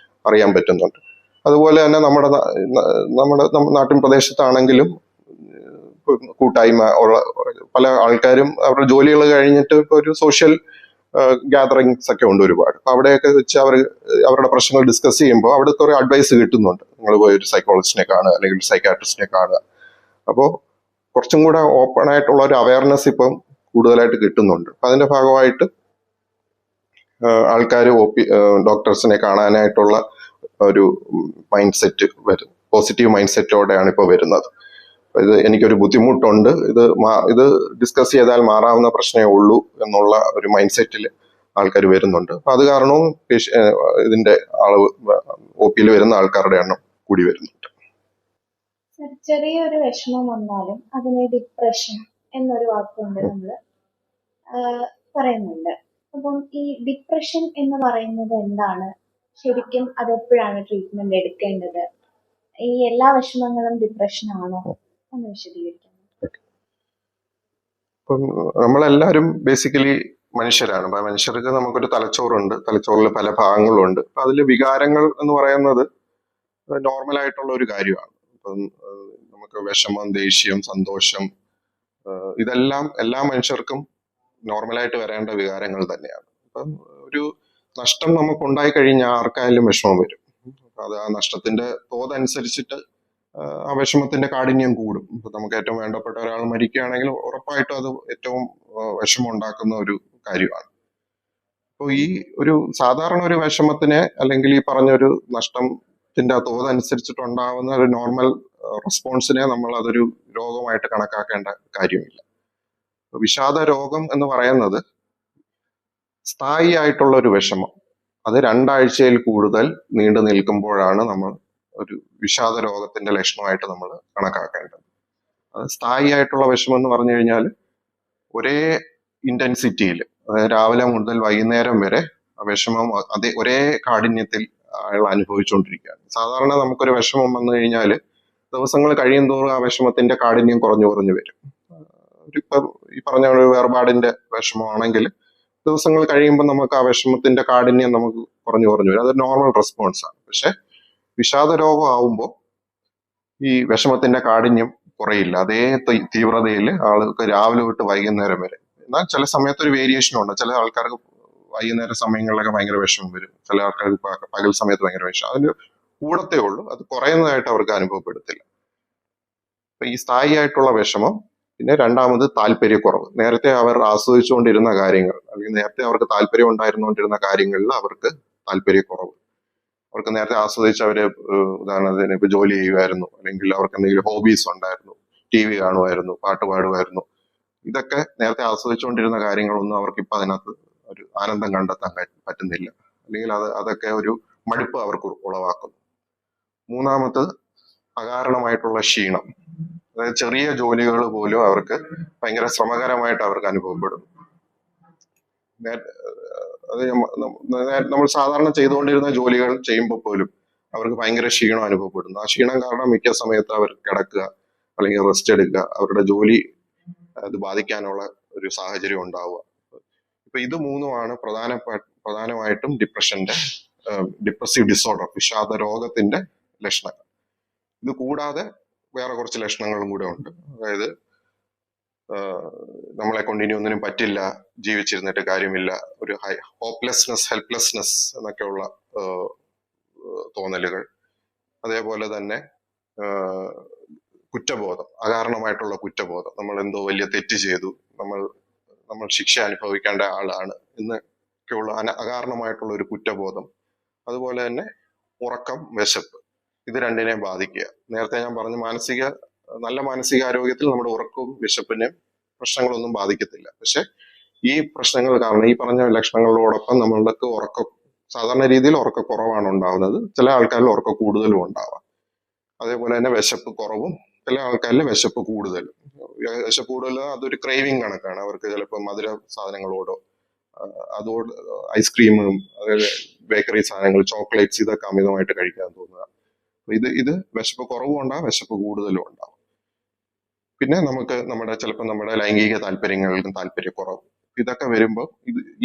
അറിയാൻ പറ്റുന്നുണ്ട്. അതുപോലെ തന്നെ നമ്മുടെ നാട്ടിൻ പ്രദേശത്താണെങ്കിലും കൂട്ടായ്മ ഉള്ള പല ആൾക്കാരും അവരുടെ ജോലികൾ കഴിഞ്ഞിട്ട് ഇപ്പൊ ഒരു സോഷ്യൽ ഗ്യാതറിങ്സ് ഒക്കെ ഉണ്ട് ഒരുപാട്. അവിടെയൊക്കെ വെച്ച് അവരുടെ പ്രശ്നങ്ങൾ ഡിസ്കസ് ചെയ്യുമ്പോൾ അവിടെ കുറെ അഡ്വൈസ് കിട്ടുന്നുണ്ട്. നിങ്ങൾ പോയി ഒരു സൈക്കോളജിസ്റ്റിനെ കാണുക അല്ലെങ്കിൽ ഒരു സൈക്കാട്രിസ്റ്റിനെ കാണുക. അപ്പോൾ കുറച്ചും കൂടെ ഓപ്പൺ ആയിട്ടുള്ള ഒരു അവയർനെസ് ഇപ്പം കൂടുതലായിട്ട് കിട്ടുന്നുണ്ട്. അതിന്റെ ഭാഗമായിട്ട് ആൾക്കാർ ഡോക്ടേഴ്സിനെ കാണാനായിട്ടുള്ള ഒരു മൈൻഡ് സെറ്റ് പോസിറ്റീവ് മൈൻഡ് സെറ്റോടെയാണ് ഇപ്പോൾ വരുന്നത്. ഇത് എനിക്കൊരു ബുദ്ധിമുട്ടുണ്ട്, ഇത് ഡിസ്കസ് ചെയ്താൽ മാറാവുന്ന പ്രശ്നമേ ഉള്ളൂ എന്നുള്ള ഒരു മൈൻഡ് സെറ്റിൽ ആൾക്കാർ വരുന്നുണ്ട്. അപ്പൊ അത് കാരണവും ഇതിന്റെ അളവ് OP വരുന്ന ആൾക്കാരുടെ എണ്ണം കൂടി വരുന്നുണ്ട്. ചെറിയൊരു വിഷമം വന്നാലും അതിനെ ഡിപ്രഷൻ എന്നൊരു വാക്കുകൊണ്ട് നമ്മൾ പറയുന്നുണ്ട്. അപ്പം ഈ ഡിപ്രഷൻ എന്ന് പറയുന്നത് എന്താണ് ശരിക്കും അതെപ്പോഴാണ് ട്രീറ്റ്മെന്റ് എടുക്കേണ്ടത്? ഈ എല്ലാ വിഷമങ്ങളും ഡിപ്രഷൻ ആണോ? ഒന്ന് വിശദീകരിക്കാം. ഇപ്പം നമ്മളെല്ലാവരും ബേസിക്കലി മനുഷ്യരാണ്. അപ്പൊ മനുഷ്യർക്ക് നമുക്കൊരു തലച്ചോറുണ്ട്, തലച്ചോറിൽ പല ഭാഗങ്ങളുണ്ട്. അപ്പൊ അതിൽ വികാരങ്ങൾ എന്ന് പറയുന്നത് നോർമൽ ആയിട്ടുള്ള ഒരു കാര്യമാണ്. ഇപ്പം നമുക്ക് വിഷമം, ദേഷ്യം, സന്തോഷം, ഇതെല്ലാം എല്ലാ മനുഷ്യർക്കും നോർമലായിട്ട് വരേണ്ട വികാരങ്ങൾ തന്നെയാണ്. അപ്പം ഒരു നഷ്ടം നമുക്ക് ഉണ്ടായി കഴിഞ്ഞാൽ ആർക്കായാലും വിഷമം വരും. അത് ആ നഷ്ടത്തിന്റെ തോതനുസരിച്ചിട്ട് ആ വിഷമത്തിന്റെ കാഠിന്യം കൂടും. ഇപ്പൊ നമുക്ക് ഏറ്റവും വേണ്ടപ്പെട്ട ഒരാൾ മരിക്കുകയാണെങ്കിൽ ഉറപ്പായിട്ടും അത് ഏറ്റവും വിഷമം ഉണ്ടാക്കുന്ന ഒരു കാര്യമാണ്. അപ്പോൾ ഈ ഒരു സാധാരണ ഒരു വിഷമത്തിനെ അല്ലെങ്കിൽ ഈ പറഞ്ഞൊരു നഷ്ടത്തിന്റെ തോതനുസരിച്ചിട്ടുണ്ടാവുന്ന ഒരു നോർമൽ റെസ്പോൺസിനെ നമ്മൾ അതൊരു രോഗമായിട്ട് കണക്കാക്കേണ്ട കാര്യമില്ല. വിഷാദ രോഗം എന്ന് പറയുന്നത് സ്ഥായി ആയിട്ടുള്ള ഒരു വിഷമം, അത് 2 ആഴ്ചയിൽ കൂടുതൽ നീണ്ടു നിൽക്കുമ്പോഴാണ് നമ്മൾ ഒരു വിഷാദ രോഗത്തിന്റെ ലക്ഷണമായിട്ട് നമ്മൾ കണക്കാക്കേണ്ടത്. അത് സ്ഥായി ആയിട്ടുള്ള വിഷമം എന്ന് പറഞ്ഞു കഴിഞ്ഞാൽ ഒരേ ഇന്റൻസിറ്റിയിൽ, അതായത് രാവിലെ മുതൽ വൈകുന്നേരം വരെ ആ വിഷമം അതേ ഒരേ കാഠിന്യത്തിൽ അയാൾ അനുഭവിച്ചുകൊണ്ടിരിക്കുകയാണ്. സാധാരണ നമുക്കൊരു വിഷമം വന്നു കഴിഞ്ഞാൽ ദിവസങ്ങൾ കഴിയും തോറും ആ വിഷമത്തിന്റെ കാഠിന്യം കുറഞ്ഞു കുറഞ്ഞു വരും. ഇപ്പം ഈ പറഞ്ഞ ഒരു വേർപാടിന്റെ വിഷമമാണെങ്കിൽ ദിവസങ്ങൾ കഴിയുമ്പോൾ നമുക്ക് ആ വിഷമത്തിന്റെ കാഠിന്യം നമുക്ക് കുറഞ്ഞു കുറഞ്ഞു വരും. അതൊരു നോർമൽ റെസ്പോൺസ് ആണ്. പക്ഷെ വിഷാദ രോഗം ആവുമ്പോൾ ഈ വിഷമത്തിന്റെ കാഠിന്യം കുറയില്ല, അതേ തീവ്രതയിൽ ആൾക്ക് രാവിലെ തൊട്ട് വൈകുന്നേരം വരെ. എന്നാൽ ചില സമയത്ത് ഒരു വേരിയേഷൻ ഉണ്ട്. ചില ആൾക്കാർക്ക് വൈകുന്നേര സമയങ്ങളിലൊക്കെ ഭയങ്കര വിഷമം വരും, ചില ആൾക്കാർക്ക് പകൽ സമയത്ത് ഭയങ്കര വിഷമം. അതിന് കൂടത്തേ ഉള്ളൂ, അത് കുറയുന്നതായിട്ട് അവർക്ക് അനുഭവപ്പെടുത്തില്ല. അപ്പൊ ഈ സ്ഥായി ആയിട്ടുള്ള വിഷമം. പിന്നെ രണ്ടാമത് താല്പര്യക്കുറവ്. നേരത്തെ അവർ ആസ്വദിച്ചുകൊണ്ടിരുന്ന കാര്യങ്ങൾ അല്ലെങ്കിൽ നേരത്തെ അവർക്ക് താല്പര്യം ഉണ്ടായിരുന്നുകൊണ്ടിരുന്ന കാര്യങ്ങളിൽ അവർക്ക് താല്പര്യക്കുറവ്. അവർക്ക് നേരത്തെ ആസ്വദിച്ച് അവര് ഉദാഹരണത്തിന് ഇപ്പൊ ജോലി ചെയ്യുമായിരുന്നു, അല്ലെങ്കിൽ അവർക്ക് എന്തെങ്കിലും ഹോബീസ് ഉണ്ടായിരുന്നു, TV കാണുമായിരുന്നു, പാട്ട് പാടുമായിരുന്നു. ഇതൊക്കെ നേരത്തെ ആസ്വദിച്ചുകൊണ്ടിരുന്ന കാര്യങ്ങളൊന്നും അവർക്ക് ഇപ്പൊ അതിനകത്ത് ഒരു ആനന്ദം കണ്ടെത്താൻ പറ്റുന്നില്ല, അല്ലെങ്കിൽ അതൊക്കെ ഒരു മടുപ്പ് അവർക്ക് ഉളവാക്കുന്നു. മൂന്നാമത്തത് അകാരണമായിട്ടുള്ള ക്ഷീണം. അതായത് ചെറിയ ജോലികൾ പോലും അവർക്ക് ഭയങ്കര ശ്രമകരമായിട്ട് അവർക്ക് അനുഭവപ്പെടും. അത് നമ്മൾ സാധാരണ ചെയ്തുകൊണ്ടിരുന്ന ജോലികൾ ചെയ്യുമ്പോൾ പോലും അവർക്ക് ഭയങ്കര ക്ഷീണം അനുഭവപ്പെടുന്നു. ആ ക്ഷീണം കാരണം മിക്ക സമയത്ത് അവർ കിടക്കുക അല്ലെങ്കിൽ റെസ്റ്റ് എടുക്കുക, അവരുടെ ജോലി അത് ബാധിക്കാനുള്ള ഒരു സാഹചര്യം ഉണ്ടാവുക. ഇപ്പൊ ഇത് മൂന്നുമാണ് പ്രധാനമായിട്ടും ഡിപ്രസീവ് ഡിസോർഡർ, വിഷാദ രോഗത്തിന്റെ ലക്ഷണങ്ങൾ. ഇത് കൂടാതെ വേറെ കുറച്ച് ലക്ഷണങ്ങളും കൂടെ ഉണ്ട്. അതായത് നമ്മളെ കൊണ്ട് ഇനി ഒന്നിനും പറ്റില്ല, ജീവിച്ചിരുന്നിട്ട് കാര്യമില്ല, ഒരു ഹോപ്പ്ലെസ്നെസ്, ഹെൽപ്ലെസ്നെസ് എന്നൊക്കെയുള്ള തോന്നലുകൾ. അതേപോലെ തന്നെ കുറ്റബോധം, അകാരണമായിട്ടുള്ള കുറ്റബോധം, നമ്മൾ എന്തോ വലിയ തെറ്റ് ചെയ്തു, നമ്മൾ ശിക്ഷ അനുഭവിക്കേണ്ട ആളാണ് എന്നൊക്കെയുള്ള അകാരണമായിട്ടുള്ള ഒരു കുറ്റബോധം. അതുപോലെ തന്നെ ഉറക്കം, വിശപ്പ്, ഇത് രണ്ടിനെയും ബാധിക്കുക. നേരത്തെ ഞാൻ പറഞ്ഞു നല്ല മാനസികാരോഗ്യത്തിൽ നമ്മുടെ ഉറക്കവും വിശപ്പിനെയും പ്രശ്നങ്ങളൊന്നും ബാധിക്കത്തില്ല. പക്ഷെ ഈ പ്രശ്നങ്ങൾ കാരണം, ഈ പറഞ്ഞ ലക്ഷണങ്ങളോടൊപ്പം നമ്മൾക്ക് സാധാരണ രീതിയിൽ ഉറക്കക്കുറവാണ് ഉണ്ടാവുന്നത്. ചില ആൾക്കാരിൽ ഉറക്ക കൂടുതലും ഉണ്ടാവാം. അതേപോലെ തന്നെ വിശപ്പ് കുറവും, ചില ആൾക്കാരിൽ വിശപ്പ് കൂടുതലും. വിശപ്പ് കൂടുതൽ അതൊരു ക്രേവിങ് കണക്കാണ്. അവർക്ക് ചിലപ്പോൾ മധുര സാധനങ്ങളോടോ അതോട് ഐസ്ക്രീമും അതായത് ബേക്കറി സാധനങ്ങൾ, ചോക്ലേറ്റ്സ്, ഇതൊക്കെ അമിതമായിട്ട് കഴിക്കാൻ തോന്നുക. ഇത് വിശപ്പ് കുറവും ഉണ്ടാവും, വിശപ്പ് കൂടുതലും ഉണ്ടാവും. പിന്നെ നമുക്ക് ചിലപ്പോൾ നമ്മുടെ ലൈംഗിക താല്പര്യങ്ങൾക്കും താല്പര്യക്കുറവ്, ഇതൊക്കെ വരുമ്പോൾ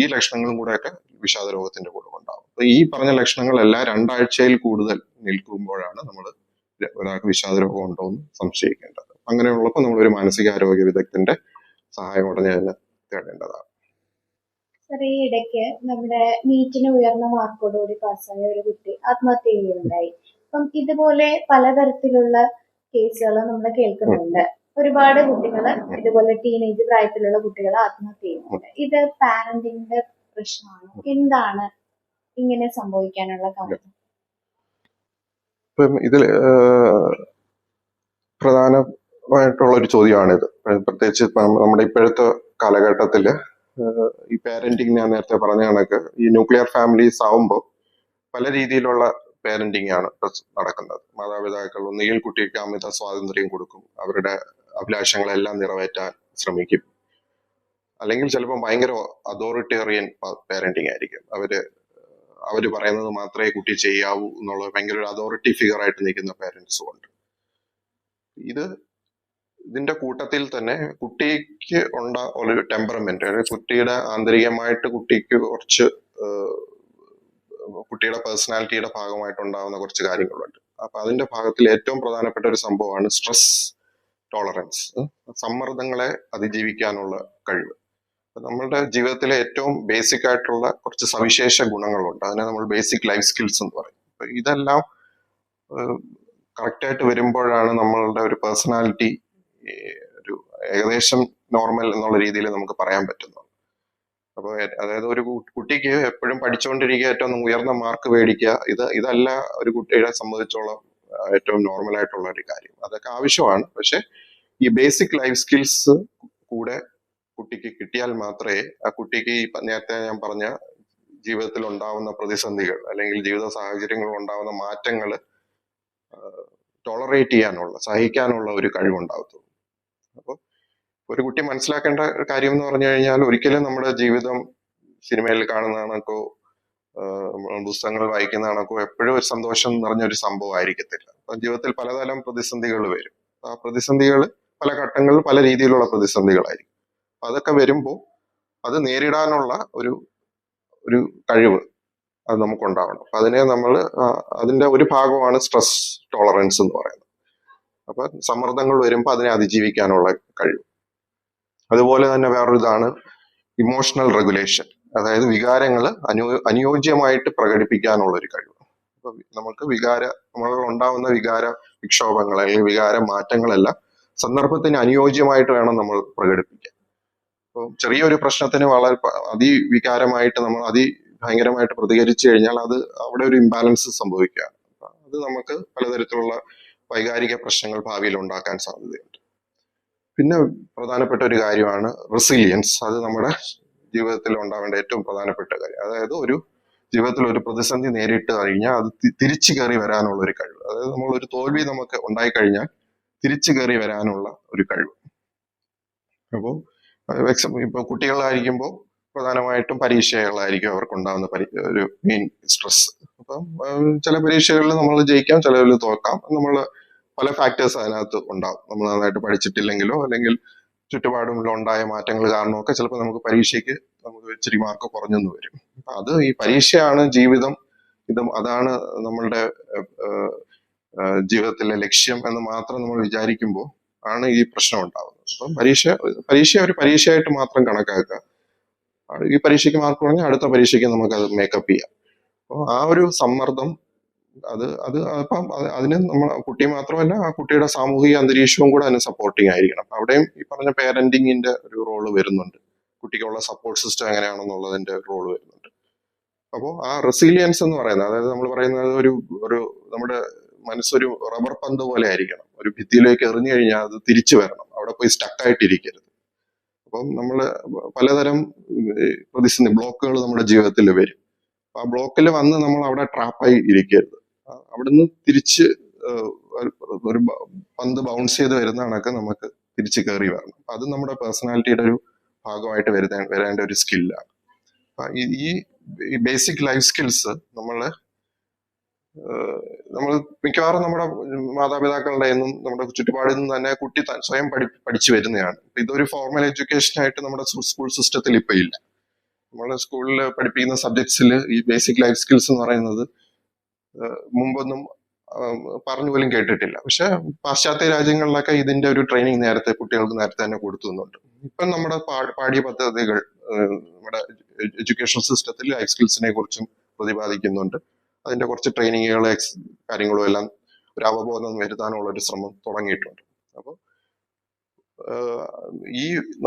ഈ ലക്ഷണങ്ങളും കൂടെയൊക്കെ വിഷാദ രോഗത്തിന്റെ കൂടെ ഉണ്ടാവും. അപ്പൊ ഈ പറഞ്ഞ ലക്ഷണങ്ങളെല്ലാം 2 ആഴ്ചയിൽ കൂടുതൽ നിൽക്കുമ്പോഴാണ് നമ്മൾ ഒരാൾക്ക് വിഷാദ രോഗം ഉണ്ടോ എന്ന് സംശയിക്കേണ്ടത്. അങ്ങനെയുള്ളപ്പോൾ നമ്മൾ ഒരു മാനസികാരോഗ്യ വിദഗ്ധന്റെ സഹായം ഉടനെ തന്നെ തേടേണ്ടതാണ്. സാർ, ഈ ഇടയ്ക്ക് നമ്മുടെ നീറ്റിന് ഉയർന്ന മാർക്കോടുകൂടി പാസ്സായ ഒരു കുട്ടി ആത്മഹത്യ ചെയ്യുകയുണ്ടായി. അപ്പം ഇതുപോലെ പലതരത്തിലുള്ള കേസുകൾ നമ്മൾ കേൾക്കുന്നുണ്ട്. ഒരുപാട് കുട്ടികൾ ഇതുപോലെ ടീനേജ് പ്രായത്തിലുള്ള കുട്ടികൾ ആത്മഹത്യ ചെയ്യുന്നുണ്ട്. ഇത് പാരന്റിന്റെ പ്രശ്നമാണ്. എന്താണ് ഇങ്ങനെ സംഭവിക്കാനുള്ള കാരണം? ഇപ്പം ഇതിൽ പ്രധാനമായിട്ടുള്ള ഒരു ചോദ്യമാണിത്. പ്രത്യേകിച്ച് നമ്മുടെ ഇപ്പോഴത്തെ കാലഘട്ടത്തില് ഈ പാരന്റിങ്, ഞാൻ നേരത്തെ പറഞ്ഞ കണക്ക് ഈ ന്യൂക്ലിയർ ഫാമിലീസ് ആവുമ്പോൾ പല രീതിയിലുള്ള പാരന്റിങ് ആണ് നടക്കുന്നത്. മാതാപിതാക്കൾ ഒന്നുകിൽ കുട്ടിക്ക് അമിത സ്വാതന്ത്ര്യം കൊടുക്കും, അവരുടെ അഭിലാഷങ്ങളെല്ലാം നിറവേറ്റാൻ ശ്രമിക്കും. അല്ലെങ്കിൽ ചിലപ്പോൾ ഭയങ്കര അതോറിറ്റേറിയൻ പാരന്റിങ് ആയിരിക്കും. അവർ പറയുന്നത് മാത്രമേ കുട്ടി ചെയ്യാവൂ എന്നുള്ള ഭയങ്കര ഒരു അതോറിറ്റി ഫിഗർ ആയിട്ട് നിൽക്കുന്ന പേരൻസും ഉണ്ട്. ഇതിന്റെ കൂട്ടത്തിൽ തന്നെ കുട്ടിക്ക് ഒരു ടെമ്പറമെന്റ്, കുട്ടിയുടെ ആന്തരികമായിട്ട് കുട്ടിക്ക് കുറച്ച് കുട്ടിയുടെ പേഴ്സണാലിറ്റിയുടെ ഭാഗമായിട്ടുണ്ടാകുന്ന കുറച്ച് കാര്യങ്ങളുണ്ട്. അപ്പൊ അതിന്റെ ഭാഗത്തിൽ ഏറ്റവും പ്രധാനപ്പെട്ട ഒരു സംഭവമാണ് സ്ട്രെസ് ടോളറൻസ്, സമ്മർദ്ദങ്ങളെ അതിജീവിക്കാനുള്ള കഴിവ്. നമ്മളുടെ ജീവിതത്തിലെ ഏറ്റവും ബേസിക് ആയിട്ടുള്ള കുറച്ച് സവിശേഷ ഗുണങ്ങളുണ്ട്, അതിനെ നമ്മൾ ബേസിക് ലൈഫ് സ്കിൽസ് എന്ന് പറയും. അപ്പൊ ഇതെല്ലാം കറക്റ്റായിട്ട് വരുമ്പോഴാണ് നമ്മളുടെ ഒരു പേഴ്സണാലിറ്റി ഒരു ഏകദേശം നോർമൽ എന്നുള്ള രീതിയിൽ നമുക്ക് പറയാൻ പറ്റുന്നത്. അപ്പോൾ അതായത് ഒരു കുട്ടിക്ക് എപ്പോഴും പഠിച്ചുകൊണ്ടിരിക്കുക, ഏറ്റവും ഉയർന്ന മാർക്ക് മേടിക്കുക, ഇതല്ല ഒരു കുട്ടിയെ സംബന്ധിച്ചോളം ഏറ്റവും നോർമൽ ആയിട്ടുള്ള ഒരു കാര്യം. അതൊക്കെ ആവശ്യമാണ്, പക്ഷെ ഈ ബേസിക് ലൈഫ് സ്കിൽസ് കൂടെ കുട്ടിക്ക് കിട്ടിയാൽ മാത്രമേ ആ കുട്ടിക്ക് ഈ നേരത്തെ ഞാൻ പറഞ്ഞ ജീവിതത്തിൽ ഉണ്ടാവുന്ന പ്രതിസന്ധികൾ അല്ലെങ്കിൽ ജീവിത സാഹചര്യങ്ങളിൽ ഉണ്ടാവുന്ന മാറ്റങ്ങൾ ടോളറേറ്റ് ചെയ്യാനുള്ള, സഹിക്കാനുള്ള ഒരു കഴിവുണ്ടാകത്തുള്ളൂ. അപ്പോൾ ഒരു കുട്ടി മനസ്സിലാക്കേണ്ട കാര്യം എന്ന് പറഞ്ഞു കഴിഞ്ഞാൽ, ഒരിക്കലും നമ്മുടെ ജീവിതം സിനിമയിൽ കാണുന്ന കണക്കോ പുസ്തകങ്ങൾ വായിക്കുന്ന കണക്കോ എപ്പോഴും ഒരു സന്തോഷം നിറഞ്ഞൊരു സംഭവം ആയിരിക്കത്തില്ല. അപ്പം ജീവിതത്തിൽ പലതരം പ്രതിസന്ധികൾ വരും. ആ പ്രതിസന്ധികൾ പല ഘട്ടങ്ങളിൽ പല രീതിയിലുള്ള പ്രതിസന്ധികളായിരിക്കും. അതൊക്കെ വരുമ്പോൾ അത് നേരിടാനുള്ള ഒരു കഴിവ് അത് നമുക്കുണ്ടാവണം. അപ്പൊ അതിനെ നമ്മൾ അതിന്റെ ഒരു ഭാഗമാണ് സ്ട്രെസ് ടോളറൻസ് എന്ന് പറയുന്നത്. അപ്പൊ സമ്മർദ്ദങ്ങൾ വരുമ്പോൾ അതിനെ അതിജീവിക്കാനുള്ള കഴിവ്. അതുപോലെ തന്നെ വേറൊരു ഇതാണ് ഇമോഷണൽ റെഗുലേഷൻ, അതായത് വികാരങ്ങൾ അനുയോജ്യമായിട്ട് പ്രകടിപ്പിക്കാനുള്ള ഒരു കഴിവ്. അപ്പൊ നമുക്ക് നമ്മൾ ഉണ്ടാവുന്ന വികാര വിക്ഷോഭങ്ങൾ അല്ലെങ്കിൽ വികാര മാറ്റങ്ങളെല്ലാം സന്ദർഭത്തിന് അനുയോജ്യമായിട്ട് വേണം നമ്മൾ പ്രകടിപ്പിക്കാൻ. അപ്പോൾ ചെറിയൊരു പ്രശ്നത്തിന് വളരെ അതിവികാരമായിട്ട് നമ്മൾ ഭയങ്കരമായിട്ട് പ്രതികരിച്ചു കഴിഞ്ഞാൽ അത് അവിടെ ഒരു ഇംബാലൻസ് സംഭവിക്കുകയാണ്. അത് നമുക്ക് പലതരത്തിലുള്ള വൈകാരിക പ്രശ്നങ്ങൾ ഭാവിയിൽ ഉണ്ടാക്കാൻ സാധ്യതയുണ്ട്. പിന്നെ പ്രധാനപ്പെട്ട ഒരു കാര്യമാണ് റെസിലിയൻസ്. അത് നമ്മുടെ ജീവിതത്തിൽ ഉണ്ടാവേണ്ട ഏറ്റവും പ്രധാനപ്പെട്ട കാര്യം. അതായത് ഒരു ജീവിതത്തിൽ ഒരു പ്രതിസന്ധി നേരിട്ട് കഴിഞ്ഞാൽ അത് തിരിച്ചു കയറി വരാനുള്ള ഒരു കഴിവ്. അതായത് നമ്മൾ ഒരു തോൽവി നമുക്ക് ഉണ്ടായിക്കഴിഞ്ഞാൽ തിരിച്ചു കയറി വരാനുള്ള ഒരു കഴിവ്. അപ്പോൾ ഇപ്പൊ കുട്ടികളായിരിക്കുമ്പോൾ പ്രധാനമായിട്ടും പരീക്ഷകളായിരിക്കും അവർക്കുണ്ടാകുന്ന ഒരു മെയിൻ സ്ട്രെസ്. അപ്പം ചില പരീക്ഷകളിൽ നമ്മൾ ജയിക്കാം, ചിലതിൽ തോക്കാം. നമ്മൾ പല ഫാക്ടേഴ്സ് അതിനകത്ത് ഉണ്ടാവും. നമ്മൾ നന്നായിട്ട് പഠിച്ചിട്ടില്ലെങ്കിലോ അല്ലെങ്കിൽ ചുറ്റുപാടുമില്ല ഉണ്ടായ മാറ്റങ്ങൾ കാരണമൊക്കെ ചിലപ്പോൾ നമുക്ക് പരീക്ഷയ്ക്ക് ഇച്ചിരി മാർക്ക് കുറഞ്ഞെന്ന് വരും. അത് ഈ പരീക്ഷയാണ് ജീവിതം, അതാണ് നമ്മളുടെ ജീവിതത്തിലെ ലക്ഷ്യം എന്ന് മാത്രം നമ്മൾ വിചാരിക്കുമ്പോൾ ആണ് ഈ പ്രശ്നം ഉണ്ടാവുന്നത്. അപ്പം പരീക്ഷ ഒരു പരീക്ഷയായിട്ട് മാത്രം കണക്കാക്കുക. ഈ പരീക്ഷയ്ക്ക് മാർക്ക് കുറഞ്ഞാൽ അടുത്ത പരീക്ഷയ്ക്ക് നമുക്ക് അത് മേക്കപ്പ് ചെയ്യാം. അപ്പോൾ ആ ഒരു സമ്മർദ്ദം അപ്പം അതിന് നമ്മൾ കുട്ടി മാത്രമല്ല, ആ കുട്ടിയുടെ സാമൂഹിക അന്തരീക്ഷവും കൂടെ അതിന് സപ്പോർട്ടിങ് ആയിരിക്കണം. അപ്പൊ അവിടെയും ഈ പറഞ്ഞ പേരന്റിങ്ങിന്റെ ഒരു റോള് വരുന്നുണ്ട്. കുട്ടിക്കുള്ള സപ്പോർട്ട് സിസ്റ്റം എങ്ങനെയാണെന്നുള്ളതിന്റെ റോള് വരുന്നുണ്ട്. അപ്പോൾ ആ റെസിലിയൻസ് എന്ന് പറയുന്നത്, അതായത് നമ്മൾ പറയുന്നത് ഒരു നമ്മുടെ മനസ്സൊരു റബ്ബർ പന്ത് പോലെ ആയിരിക്കണം. ഒരു ഭിത്തിയിലേക്ക് എറിഞ്ഞു കഴിഞ്ഞാൽ അത് തിരിച്ചു വരണം, അവിടെ പോയി സ്റ്റക്കായിട്ടിരിക്കരുത്. അപ്പം നമ്മൾ പലതരം പ്രതിസന്ധി ബ്ലോക്കുകൾ നമ്മുടെ ജീവിതത്തിൽ വരും. ആ ബ്ലോക്കിൽ വന്ന് നമ്മൾ അവിടെ ട്രാപ്പായി ഇരിക്കരുത്. അവിടുന്ന് തിരിച്ച് ഒരു പന്ത് ബൗൺസ് ചെയ്ത് വരുന്ന കണക്ക് നമുക്ക് തിരിച്ച് കയറി വരണം. അത് നമ്മുടെ പേഴ്സണാലിറ്റിയുടെ ഒരു ഭാഗമായിട്ട് വരേണ്ട ഒരു സ്കില്ലാണ്. ഈ ബേസിക് ലൈഫ് സ്കിൽസ് നമ്മൾ മിക്കവാറും നമ്മുടെ മാതാപിതാക്കളുടെ നിന്നും നമ്മുടെ ചുറ്റുപാടിൽ നിന്ന് തന്നെ കുട്ടി സ്വയം പഠിച്ചു വരുന്നതാണ്. ഇതൊരു ഫോർമൽ എഡ്യൂക്കേഷൻ ആയിട്ട് നമ്മുടെ സ്കൂൾ സിസ്റ്റത്തിൽ ഇപ്പൊ ഇല്ല. നമ്മുടെ സ്കൂളിൽ പഠിപ്പിക്കുന്ന സബ്ജക്ട്സിൽ ഈ ബേസിക് ലൈഫ് സ്കിൽസ് എന്ന് പറയുന്നത് മുമ്പൊന്നും പറഞ്ഞു പോലും കേട്ടിട്ടില്ല. പക്ഷെ പാശ്ചാത്യ രാജ്യങ്ങളിലൊക്കെ ഇതിന്റെ ഒരു ട്രെയിനിങ് കുട്ടികൾക്ക് നേരത്തെ തന്നെ കൊടുക്കുന്നുണ്ട്. ഇപ്പം നമ്മുടെ പാഠ്യ പദ്ധതികൾ നമ്മുടെ എഡ്യൂക്കേഷൻ സിസ്റ്റത്തിൽ ലൈഫ് സ്കിൽസിനെ കുറിച്ചും പ്രതിപാദിക്കുന്നുണ്ട്. അതിന്റെ കുറച്ച് ട്രെയിനിങ്ങുകൾ കാര്യങ്ങളും എല്ലാം ഒരു അവബോധം വരുത്താനുള്ള ഒരു ശ്രമം തുടങ്ങിയിട്ടുണ്ട്. അപ്പോൾ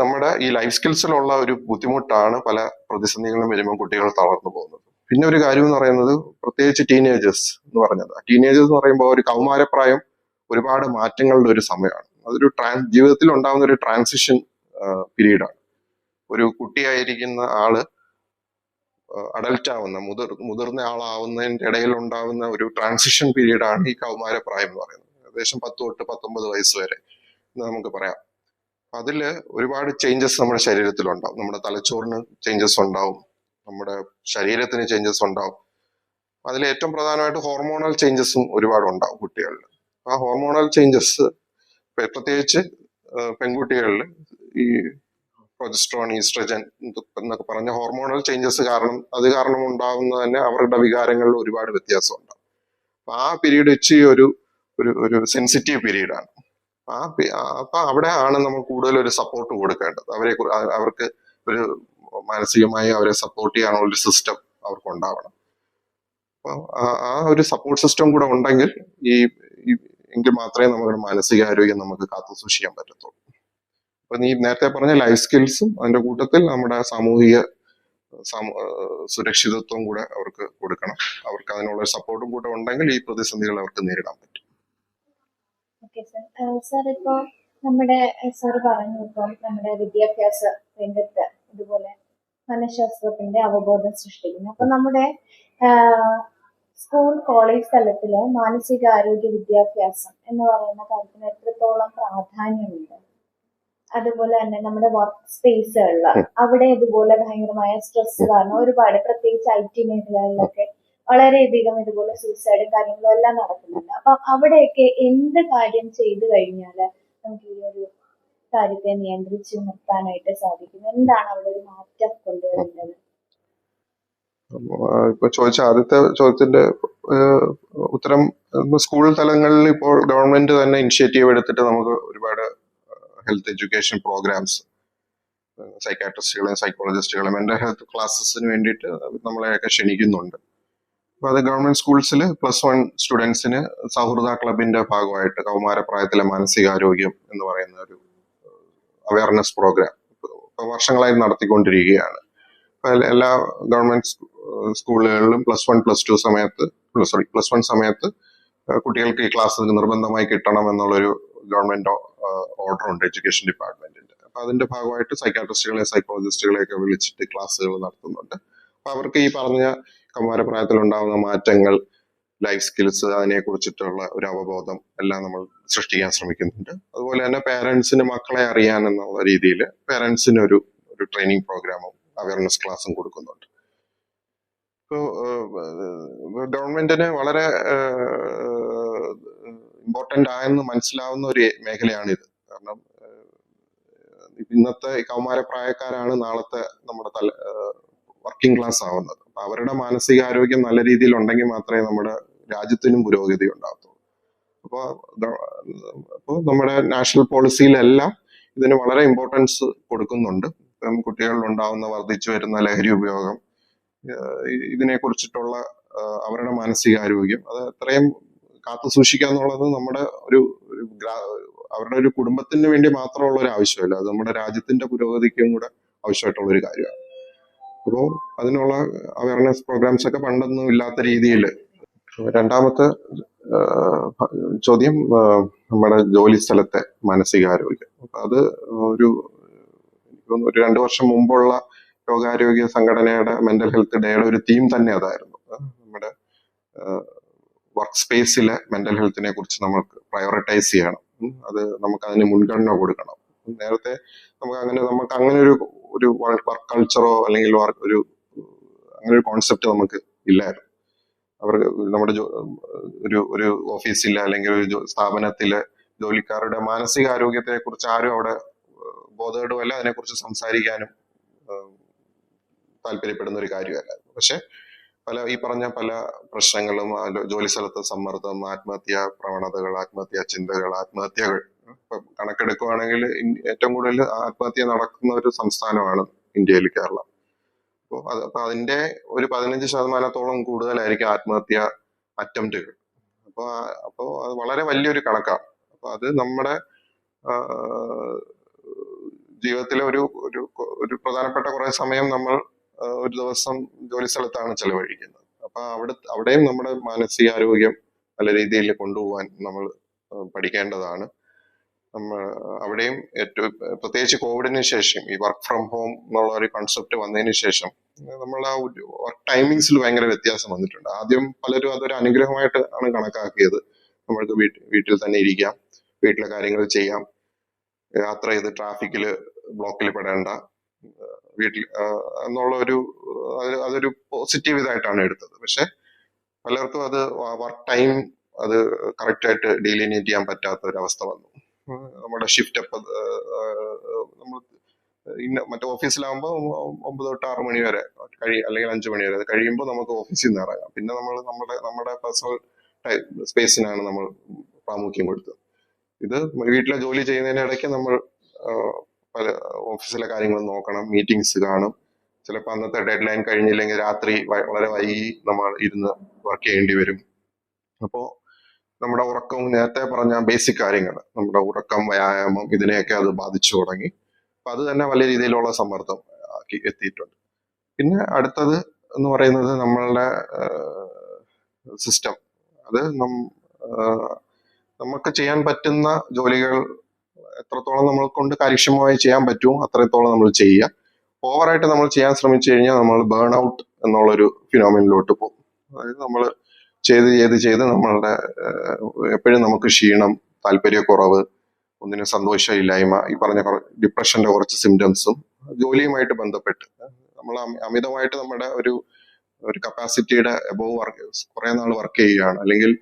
നമ്മുടെ ഈ ലൈഫ് സ്കിൽസിലുള്ള ഒരു ബുദ്ധിമുട്ടാണ് പല പ്രതിസന്ധികളും വരുമ്പോൾ കുട്ടികൾ തളർന്നു പോകുന്നത്. പിന്നെ ഒരു കാര്യം എന്ന് പറയുന്നത്, പ്രത്യേകിച്ച് ടീനേജേഴ്സ് എന്ന് പറഞ്ഞത്, ടീനേജേഴ്സ് എന്ന് പറയുമ്പോൾ ഒരു കൗമാരപ്രായം ഒരുപാട് മാറ്റങ്ങളുടെ ഒരു സമയമാണ്. അതൊരു ജീവിതത്തിൽ ഉണ്ടാകുന്ന ഒരു ട്രാൻസിഷൻ പീരീഡാണ്. ഒരു കുട്ടിയായിരിക്കുന്ന ആള് അഡൽട്ട് ആവുന്ന മുതിർന്ന ആളാവുന്നതിന്റെ ഇടയിൽ ഉണ്ടാവുന്ന ഒരു ട്രാൻസിഷൻ പീരീഡാണ് ഈ കൗമാരപ്രായം എന്ന് പറയുന്നത്. ഏകദേശം 10 തൊട്ട് 19 വയസ്സ് വരെ എന്ന് നമുക്ക് പറയാം. അതില് ഒരുപാട് ചേഞ്ചസ് നമ്മുടെ ശരീരത്തിലുണ്ടാവും. നമ്മുടെ തലച്ചോറിന് ചേഞ്ചസ് ഉണ്ടാവും, നമ്മുടെ ശരീരത്തിന് ചേഞ്ചസ് ഉണ്ടാവും. അതിൽ ഏറ്റവും പ്രധാനമായിട്ട് ഹോർമോണൽ ചേഞ്ചസും ഒരുപാട് ഉണ്ടാവും കുട്ടികളിൽ. ആ ഹോർമോണൽ ചേഞ്ചസ് പ്രത്യേകിച്ച് പെൺകുട്ടികളിൽ ഈ പ്രൊജസ്ട്രോൺ, ഈസ്ട്രജൻ എന്നൊക്കെ പറഞ്ഞ ഹോർമോണൽ ചേഞ്ചസ് കാരണം ഉണ്ടാകുന്ന തന്നെ അവരുടെ വികാരങ്ങളിൽ ഒരുപാട് വ്യത്യാസം ഉണ്ടാവും. അപ്പൊ ആ പീരീഡ് ഇച്ചിരി ഒരു ഒരു സെൻസിറ്റീവ് പീരീഡാണ്. അപ്പൊ അവിടെ ആണ് നമ്മൾ കൂടുതൽ ഒരു സപ്പോർട്ട് കൊടുക്കേണ്ടത്. അവർക്ക് ഒരു മാനസികമായി അവരെ സപ്പോർട്ട് ചെയ്യാനുള്ള ഒരു സിസ്റ്റം അവർക്ക് ഉണ്ടാവണം. അപ്പൊ ആ ഒരു സപ്പോർട്ട് സിസ്റ്റം കൂടെ ഉണ്ടെങ്കിൽ എങ്കിൽ മാത്രമേ നമ്മുടെ മാനസികാരോഗ്യം നമുക്ക് കാത്തു സൂക്ഷിക്കാൻ പറ്റത്തുള്ളൂ. അപ്പൊ നീ നേരത്തെ പറഞ്ഞ ലൈഫ് സ്കിൽസും അതിന്റെ കൂട്ടത്തിൽ നമ്മുടെ സാമൂഹിക സുരക്ഷിതത്വം കൂടെ അവർക്ക് കൊടുക്കണം. അവർക്ക് അതിനുള്ള സപ്പോർട്ടും കൂടെ ഉണ്ടെങ്കിൽ ഈ പ്രതിസന്ധികൾ അവർക്ക് നേരിടാൻ പറ്റും. Okay sir. സർ ഇപ്പോ നമ്മുടെ സർ പറഞ്ഞു ഇപ്പം നമ്മുടെ വിദ്യാഭ്യാസ രംഗത്ത് ഇതുപോലെ മനഃശാസ്ത്രത്തിന്റെ അവബോധം സൃഷ്ടിക്കുന്നു. അപ്പൊ നമ്മുടെ സ്കൂൾ കോളേജ് തലത്തില് മാനസികാരോഗ്യ വിദ്യാഭ്യാസം എന്ന് പറയുന്ന കാര്യത്തിന് എത്രത്തോളം പ്രാധാന്യമുണ്ട്? അതുപോലെ തന്നെ നമ്മുടെ വർക്ക് സ്പേസുകളിൽ അവിടെ ഇതുപോലെ ഭയങ്കരമായ സ്ട്രെസ് കാരണം ഒരുപാട് പ്രത്യേകിച്ച് IT മേഖലകളിലൊക്കെ വളരെയധികം ഇതുപോലെ സൂസൈഡും കാര്യങ്ങളും എല്ലാം നടക്കുന്നുണ്ട്. അപ്പൊ അവിടെയൊക്കെ എന്ത് കാര്യം ചെയ്തു കഴിഞ്ഞാൽ നമുക്ക് ഈ ഒരു കാര്യത്തെ നിയന്ത്രിച്ച് നിർത്താനായിട്ട് സാധിക്കും? എന്താണ് അവിടെ ഒരു മാറ്റം കൊണ്ടുവരേണ്ടത്? ഇപ്പൊ ചോദിച്ച ആദ്യത്തെ ചോദ്യത്തിന്റെ ഉത്തരം, സ്കൂൾ തലങ്ങളിൽ ഇപ്പോൾ ഗവൺമെന്റ് തന്നെ ഇനിഷ്യേറ്റീവ് എടുത്തിട്ട് നമുക്ക് ഒരുപാട് ഹെൽത്ത് എഡ്യൂക്കേഷൻ പ്രോഗ്രാംസ് സൈക്കാട്രിസ്റ്റുകളെയും സൈക്കോളജിസ്റ്റുകളെയും മെന്റൽ ഹെൽത്ത് ക്ലാസ്സസിന് വേണ്ടിയിട്ട് നമ്മളെയൊക്കെ ക്ഷണിക്കുന്നുണ്ട്. അപ്പൊ അത് ഗവൺമെന്റ് സ്കൂൾസിൽ +1 സ്റ്റുഡൻസിന് സൗഹൃദ ക്ലബിന്റെ ഭാഗമായിട്ട് കൗമാരപ്രായത്തിലെ മാനസികാരോഗ്യം എന്ന് പറയുന്ന ഒരു അവയർനെസ് പ്രോഗ്രാം വർഷങ്ങളായി നടത്തിക്കൊണ്ടിരിക്കുകയാണ്. എല്ലാ ഗവൺമെന്റ് സ്കൂളുകളിലും +1 സമയത്ത് കുട്ടികൾക്ക് ഈ ക്ലാസ് നിർബന്ധമായി കിട്ടണം എന്നുള്ളൊരു ഗവൺമെന്റ് ഓർഡർ ഉണ്ട് എഡ്യൂക്കേഷൻ ഡിപ്പാർട്ട്മെന്റിന്റെ. അപ്പൊ അതിന്റെ ഭാഗമായിട്ട് സൈക്കാട്രിസ്റ്റുകളെ സൈക്കോളജിസ്റ്റുകളെയൊക്കെ വിളിച്ചിട്ട് ക്ലാസ്സുകൾ നടത്തുന്നുണ്ട്. അപ്പൊ അവർക്ക് ഈ പറഞ്ഞ കൗമാരപ്രായത്തിൽ ഉണ്ടാകുന്ന മാറ്റങ്ങൾ, ലൈഫ് സ്കിൽസ്, അതിനെ കുറിച്ചിട്ടുള്ള ഒരു അവബോധം എല്ലാം നമ്മൾ സൃഷ്ടിക്കാൻ ശ്രമിക്കുന്നുണ്ട്. അതുപോലെ തന്നെ പേരൻസിന് മക്കളെ അറിയാൻ എന്നുള്ള രീതിയിൽ പേരൻസിന് ഒരു ട്രെയിനിങ് പ്രോഗ്രാമും അവയർനെസ് ക്ലാസ്സും കൊടുക്കുന്നുണ്ട്. ഇപ്പോൾ ഗവൺമെന്റിന് വളരെ ഇമ്പോർട്ടന്റ് ആയെന്ന് മനസ്സിലാവുന്ന ഒരു മേഖലയാണിത്. കാരണം ഇന്നത്തെ കൗമാരപ്രായക്കാരാണ് നാളത്തെ നമ്മുടെ വർക്കിംഗ് ക്ലാസ് ആവുന്നത്. അപ്പൊ അവരുടെ മാനസികാരോഗ്യം നല്ല രീതിയിൽ ഉണ്ടെങ്കിൽ മാത്രമേ നമ്മുടെ രാജ്യത്തിനും പുരോഗതി ഉണ്ടാകത്തുള്ളൂ. അപ്പോൾ നമ്മുടെ നാഷണൽ പോളിസിയിലെല്ലാം ഇതിന് വളരെ ഇമ്പോർട്ടൻസ് കൊടുക്കുന്നുണ്ട്. ഇപ്പം കുട്ടികളിൽ ഉണ്ടാവുന്ന വർദ്ധിച്ചു വരുന്ന ലഹരി ഉപയോഗം, ഇതിനെ കുറിച്ചിട്ടുള്ള അവരുടെ മാനസികാരോഗ്യം, അത് എത്രയും കാത്തു സൂക്ഷിക്കുക എന്നുള്ളത് നമ്മുടെ അവരുടെ ഒരു കുടുംബത്തിന് വേണ്ടി മാത്രമുള്ള ഒരു ആവശ്യമല്ല, അത് നമ്മുടെ രാജ്യത്തിന്റെ പുരോഗതിക്കും കൂടെ ആവശ്യമായിട്ടുള്ള ഒരു കാര്യമാണ്. അപ്പോൾ അതിനുള്ള അവയർനെസ് പ്രോഗ്രാംസ് ഒക്കെ പണ്ടൊന്നും ഇല്ലാത്ത രീതിയിൽ. രണ്ടാമത്തെ ചോദ്യം നമ്മുടെ ജോലി സ്ഥലത്തെ മാനസികാരോഗ്യം. അപ്പൊ അത് ഒരു 2 വർഷം മുമ്പുള്ള ലോകാരോഗ്യ സംഘടനയുടെ മെന്റൽ ഹെൽത്ത് ഡേയുടെ ഒരു തീം തന്നെ അതായിരുന്നു. നമ്മുടെ വർക്ക് സ്പേസിലെ മെന്റൽ ഹെൽത്തിനെ കുറിച്ച് നമുക്ക് പ്രയോറിറ്റൈസ് ചെയ്യണം, അത് നമുക്ക് അതിന് മുൻഗണന കൊടുക്കണം. നേരത്തെ നമുക്ക് അങ്ങനെ ഒരു വർക്ക് കൾച്ചറോ അല്ലെങ്കിൽ അങ്ങനെ ഒരു കോൺസെപ്റ്റ് നമുക്ക് ഇല്ലായിരുന്നു. അവർക്ക് നമ്മുടെ ഒരു ഓഫീസിലെ അല്ലെങ്കിൽ ഒരു സ്ഥാപനത്തിലെ ജോലിക്കാരുടെ മാനസികാരോഗ്യത്തെ കുറിച്ച് ആരും അവിടെ ബോധേഡുമല്ല, അതിനെക്കുറിച്ച് സംസാരിക്കാനും താല്പര്യപ്പെടുന്ന ഒരു കാര്യമല്ല. പക്ഷെ ഈ പറഞ്ഞ പല പ്രശ്നങ്ങളും, ജോലി സ്ഥലത്തെ സമ്മർദ്ദം, ആത്മഹത്യാ പ്രവണതകൾ, ആത്മഹത്യാ ചിന്തകൾ, ആത്മഹത്യകൾ കണക്കെടുക്കുകയാണെങ്കിൽ ഏറ്റവും കൂടുതൽ ആത്മഹത്യ നടക്കുന്ന ഒരു സംസ്ഥാനമാണ് ഇന്ത്യയിൽ കേരളം. അപ്പൊ അതിന്റെ ഒരു 15% കൂടുതലായിരിക്കും ആത്മഹത്യ അറ്റംപ്റ്റുകൾ. അപ്പോ അത് വളരെ വലിയൊരു കണക്കാണ്. അപ്പൊ അത് നമ്മുടെ ജീവിതത്തിലെ ഒരു പ്രധാനപ്പെട്ട കുറെ സമയം നമ്മൾ ഒരു ദിവസം ജോലി സ്ഥലത്താണ് ചെലവഴിക്കുന്നത്. അപ്പൊ അവിടെയും നമ്മുടെ മാനസികാരോഗ്യം നല്ല രീതിയിൽ കൊണ്ടുപോകാൻ നമ്മൾ പഠിക്കേണ്ടതാണ്. അവിടെയും പ്രത്യേകിച്ച് കോവിഡിന് ശേഷം ഈ വർക്ക് ഫ്രം ഹോം എന്നുള്ള ഒരു കൺസെപ്റ്റ് വന്നതിന് ശേഷം നമ്മൾ ആ വർക്ക് ടൈമിങ്സിൽ ഭയങ്കര വ്യത്യാസം വന്നിട്ടുണ്ട്. ആദ്യം പലരും അതൊരു അനുഗ്രഹമായിട്ട് ആണ് കണക്കാക്കിയത്. നമ്മൾക്ക് വീട്ടിൽ തന്നെ ഇരിക്കാം, വീട്ടിലെ കാര്യങ്ങൾ ചെയ്യാം, യാത്ര ചെയ്ത് ട്രാഫിക്കില് ബ്ലോക്കിൽ പെടേണ്ട, വീട്ടിൽ എന്നുള്ള അതൊരു പോസിറ്റീവ് ഇതായിട്ടാണ് എടുത്തത്. പക്ഷെ പലർക്കും അത് വർക്ക് ടൈം അത് കറക്റ്റായിട്ട് ഡീലിനിയേറ്റ് ചെയ്യാൻ പറ്റാത്ത ഒരു അവസ്ഥ വന്നു. നമ്മുടെ ഷിഫ്റ്റ് അപ്പം നമ്മൾ മറ്റേ ഓഫീസിലാകുമ്പോൾ 9 തൊട്ട് 6 മണി വരെ അല്ലെങ്കിൽ 5 മണി വരെ. അത് കഴിയുമ്പോൾ നമുക്ക് ഓഫീസിൽ നിന്ന് ഇറങ്ങാം. പിന്നെ നമ്മൾ നമ്മുടെ പേഴ്സണൽ സ്പേസിനാണ് നമ്മൾ പ്രാമുഖ്യം കൊടുത്തത്. ഇത് വീട്ടിലെ ജോലി ചെയ്യുന്നതിനിടയ്ക്ക് നമ്മൾ പല ഓഫീസിലെ കാര്യങ്ങൾ നോക്കണം, മീറ്റിംഗ്സ് കാണും. ചിലപ്പോൾ അന്നത്തെ ഡെഡ് ലൈൻ കഴിഞ്ഞില്ലെങ്കിൽ രാത്രി വളരെ വൈകി നമ്മൾ ഇരുന്ന് വർക്ക് ചെയ്യേണ്ടി വരും. അപ്പോൾ നമ്മുടെ ഉറക്കവും, നേരത്തെ പറഞ്ഞ ബേസിക് കാര്യങ്ങൾ, നമ്മുടെ ഉറക്കം, വ്യായാമം, ഇതിനെയൊക്കെ അത് ബാധിച്ചു തുടങ്ങി. അപ്പൊ അത് തന്നെ വലിയ രീതിയിലുള്ള സമ്മർദ്ദം ആക്കി എത്തിയിട്ടുണ്ട്. പിന്നെ അടുത്തത് എന്ന് പറയുന്നത് നമ്മളുടെ സിസ്റ്റം. അത് നമുക്ക് ചെയ്യാൻ പറ്റുന്ന ജോലികൾ എത്രത്തോളം നമ്മൾ കൊണ്ട് കാര്യക്ഷമമായി ചെയ്യാൻ പറ്റുമോ അത്രത്തോളം നമ്മൾ ചെയ്യുക. ഓവറായിട്ട് നമ്മൾ ചെയ്യാൻ ശ്രമിച്ചു കഴിഞ്ഞാൽ നമ്മൾ ബേൺ ഔട്ട് എന്നുള്ളൊരു ഫിനോമിനിലോട്ട് പോകും. അതായത് നമ്മൾ ചെയ്ത് നമ്മളുടെ എപ്പോഴും നമുക്ക് ക്ഷീണം, താല്പര്യക്കുറവ്, ഒന്നിനും സന്തോഷമില്ലായ്മ, ഈ പറഞ്ഞ ഡിപ്രഷന്റെ കുറച്ച് സിംറ്റംസും ജോലിയുമായിട്ട് ബന്ധപ്പെട്ട് നമ്മൾ അമിതമായിട്ട് നമ്മുടെ ഒരു കപ്പാസിറ്റിയുടെ എബോവ് കുറെ നാൾ വർക്ക് ചെയ്യുകയാണ്, അല്ലെങ്കിൽ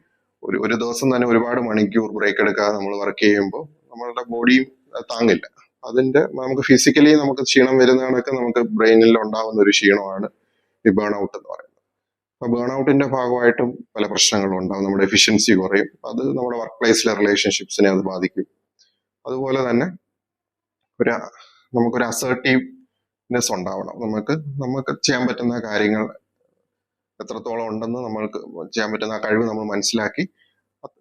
ഒരു ദിവസം തന്നെ ഒരുപാട് മണിക്കൂർ ബ്രേക്ക് എടുക്കാതെ നമ്മൾ വർക്ക് ചെയ്യുമ്പോൾ നമ്മളുടെ ബോഡിയും താങ്ങില്ല. അതിന്റെ നമുക്ക് ഫിസിക്കലി നമുക്ക് ക്ഷീണം വരുന്നതൊക്കെ നമുക്ക് ബ്രെയിനിൽ ഉണ്ടാവുന്ന ഒരു ക്ഷീണമാണ് ഈ ബേൺ ഔട്ട് എന്ന് പറയുന്നത്. അപ്പൊ ബേൺ ഔട്ടിന്റെ ഭാഗമായിട്ടും പല പ്രശ്നങ്ങളും ഉണ്ടാവും. നമ്മുടെ എഫിഷ്യൻസി കുറയും. അത് നമ്മുടെ വർക്ക് പ്ലേസിലെ റിലേഷൻഷിപ്സിനെ അത് ബാധിക്കും. അതുപോലെ തന്നെ നമുക്കൊരു അസേർട്ടീവ്നെസ് ഉണ്ടാവണം. നമുക്ക് ചെയ്യാൻ പറ്റുന്ന കാര്യങ്ങൾ എത്രത്തോളം ഉണ്ടെന്ന് നമ്മൾക്ക് ചെയ്യാൻ പറ്റുന്ന ആ കഴിവ് നമ്മൾ മനസ്സിലാക്കി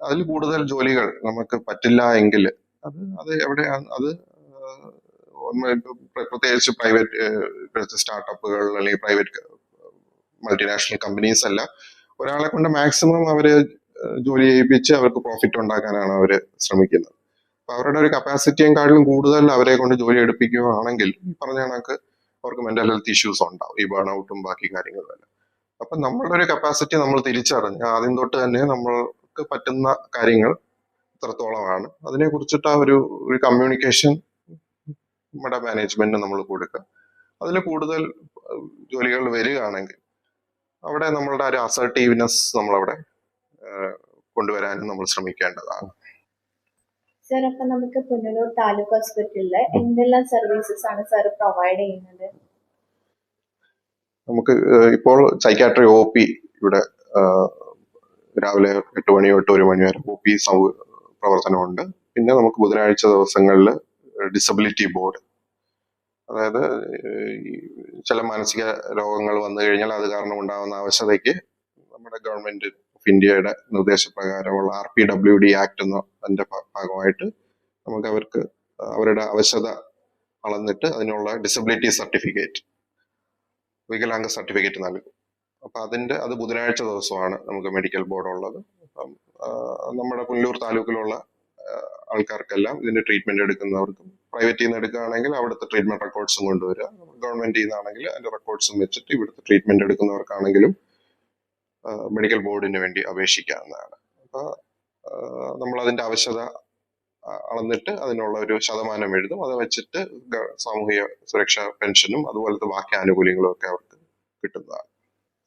അതിൽ കൂടുതൽ ജോലികൾ നമുക്ക് പറ്റില്ല എങ്കിൽ അത് എവിടെയാണ് അത് പ്രത്യേകിച്ച് പ്രൈവറ്റ് സ്റ്റാർട്ടപ്പുകൾ അല്ലെങ്കിൽ പ്രൈവറ്റ് മൾട്ടിനാഷണൽ കമ്പനീസ് അല്ല, ഒരാളെ കൊണ്ട് മാക്സിമം അവര് ജോലി ചെയ്യിപ്പിച്ച് അവർക്ക് പ്രോഫിറ്റ് ഉണ്ടാക്കാനാണ് അവര് ശ്രമിക്കുന്നത്. അപ്പൊ അവരുടെ ഒരു കപ്പാസിറ്റിയെക്കാളും കൂടുതൽ അവരെ കൊണ്ട് ജോലി എടുപ്പിക്കുകയാണെങ്കിൽ ഈ പറഞ്ഞ കണക്ക് അവർക്ക് മെന്റൽ ഹെൽത്ത് ഇഷ്യൂസ് ഉണ്ടാവും, ഈ ബേൺ ഔട്ടും ബാക്കി കാര്യങ്ങളും എല്ലാം. അപ്പൊ നമ്മളുടെ ഒരു കപ്പാസിറ്റി നമ്മൾ തിരിച്ചറിഞ്ഞ് ആദ്യം തൊട്ട് തന്നെ നമ്മൾക്ക് പറ്റുന്ന കാര്യങ്ങൾ എത്രത്തോളമാണ് അതിനെ കുറിച്ചിട്ട് ആ ഒരു കമ്മ്യൂണിക്കേഷൻ നമ്മുടെ മാനേജ്മെന്റിന് നമ്മൾ കൊടുക്കുക. അതിൽ കൂടുതൽ ജോലികൾ വരികയാണെങ്കിൽ അവിടെ നമ്മളുടെ ഒരു അസർട്ടീവ്നെസ് നമ്മളവിടെ കൊണ്ടുവരാനും നമ്മൾ ശ്രമിക്കേണ്ടതാണ്. സർ, അപ്പൊ നമുക്ക് പുനലൂർ താലൂക്ക് ഹോസ്പിറ്റലില് എന്തെല്ലാം സർവീസസ് ആണ് സാർ പ്രൊവൈഡ് ചെയ്യുന്നത്? നമുക്ക് ഇപ്പോൾ സൈക്കാട്രി ഒ പി ഇവിടെ രാവിലെ 8 മണി തൊട്ട് 1 മണി വരെ ഒ പി പ്രവർത്തനമുണ്ട്. പിന്നെ നമുക്ക് ബുധനാഴ്ച ദിവസങ്ങളിൽ ഡിസബിലിറ്റി ബോർഡ്, അതായത് ചില മാനസിക രോഗങ്ങൾ വന്നു കഴിഞ്ഞാൽ അത് കാരണം ഉണ്ടാകുന്ന അവശതയ്ക്ക് നമ്മുടെ ഗവൺമെന്റ് ഓഫ് ഇന്ത്യയുടെ നിർദ്ദേശപ്രകാരമുള്ള RPWD ആക്ട് അതിന്റെ ഭാഗമായിട്ട് നമുക്ക് അവർക്ക് അവരുടെ അവശത അളന്നിട്ട് അതിനുള്ള ഡിസബിലിറ്റി സർട്ടിഫിക്കറ്റ്, വികലാംഗ സർട്ടിഫിക്കറ്റ് നൽകും. അപ്പൊ അത് ബുധനാഴ്ച ദിവസമാണ് നമുക്ക് മെഡിക്കൽ ബോർഡ് ഉള്ളത്. അപ്പം നമ്മുടെ പുനലൂർ താലൂക്കിലുള്ള ആൾക്കാർക്കെല്ലാം ഇതിന്റെ ട്രീറ്റ്മെന്റ് എടുക്കുന്നവർക്കും, പ്രൈവറ്റിൽ നിന്ന് എടുക്കുകയാണെങ്കിൽ അവിടുത്തെ ട്രീറ്റ്മെന്റ് റെക്കോർഡ്സും കൊണ്ടുവരിക, ഗവൺമെന്റിൽ നിന്നാണെങ്കിൽ അതിന്റെ റെക്കോർഡ്സും വെച്ചിട്ട് ഇവിടുത്തെ ട്രീറ്റ്മെന്റ് എടുക്കുന്നവർക്കാണെങ്കിലും മെഡിക്കൽ ബോർഡിന് വേണ്ടി അപേക്ഷിക്കാവുന്നതാണ്. അപ്പൊ നമ്മൾ അതിന്റെ ആവശ്യത അളന്നിട്ട് അതിനുള്ള ഒരു ശതമാനം എഴുതും. അത് വെച്ചിട്ട് സാമൂഹിക സുരക്ഷാ പെൻഷനും അതുപോലത്തെ ബാക്കി ആനുകൂല്യങ്ങളും ഒക്കെ അവർക്ക് കിട്ടുന്നതാണ്.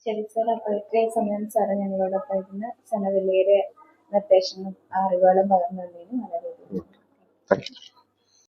ശരി സാർ, അപ്പൊ ഇത്രയും സമയം സാർ ഞങ്ങളോടൊപ്പം ഇരുന്ന് വിലയേറിയ നിർദ്ദേശങ്ങളും അറിവുകളും പകർന്നു തന്നതിന് വളരെ താങ്ക് യു.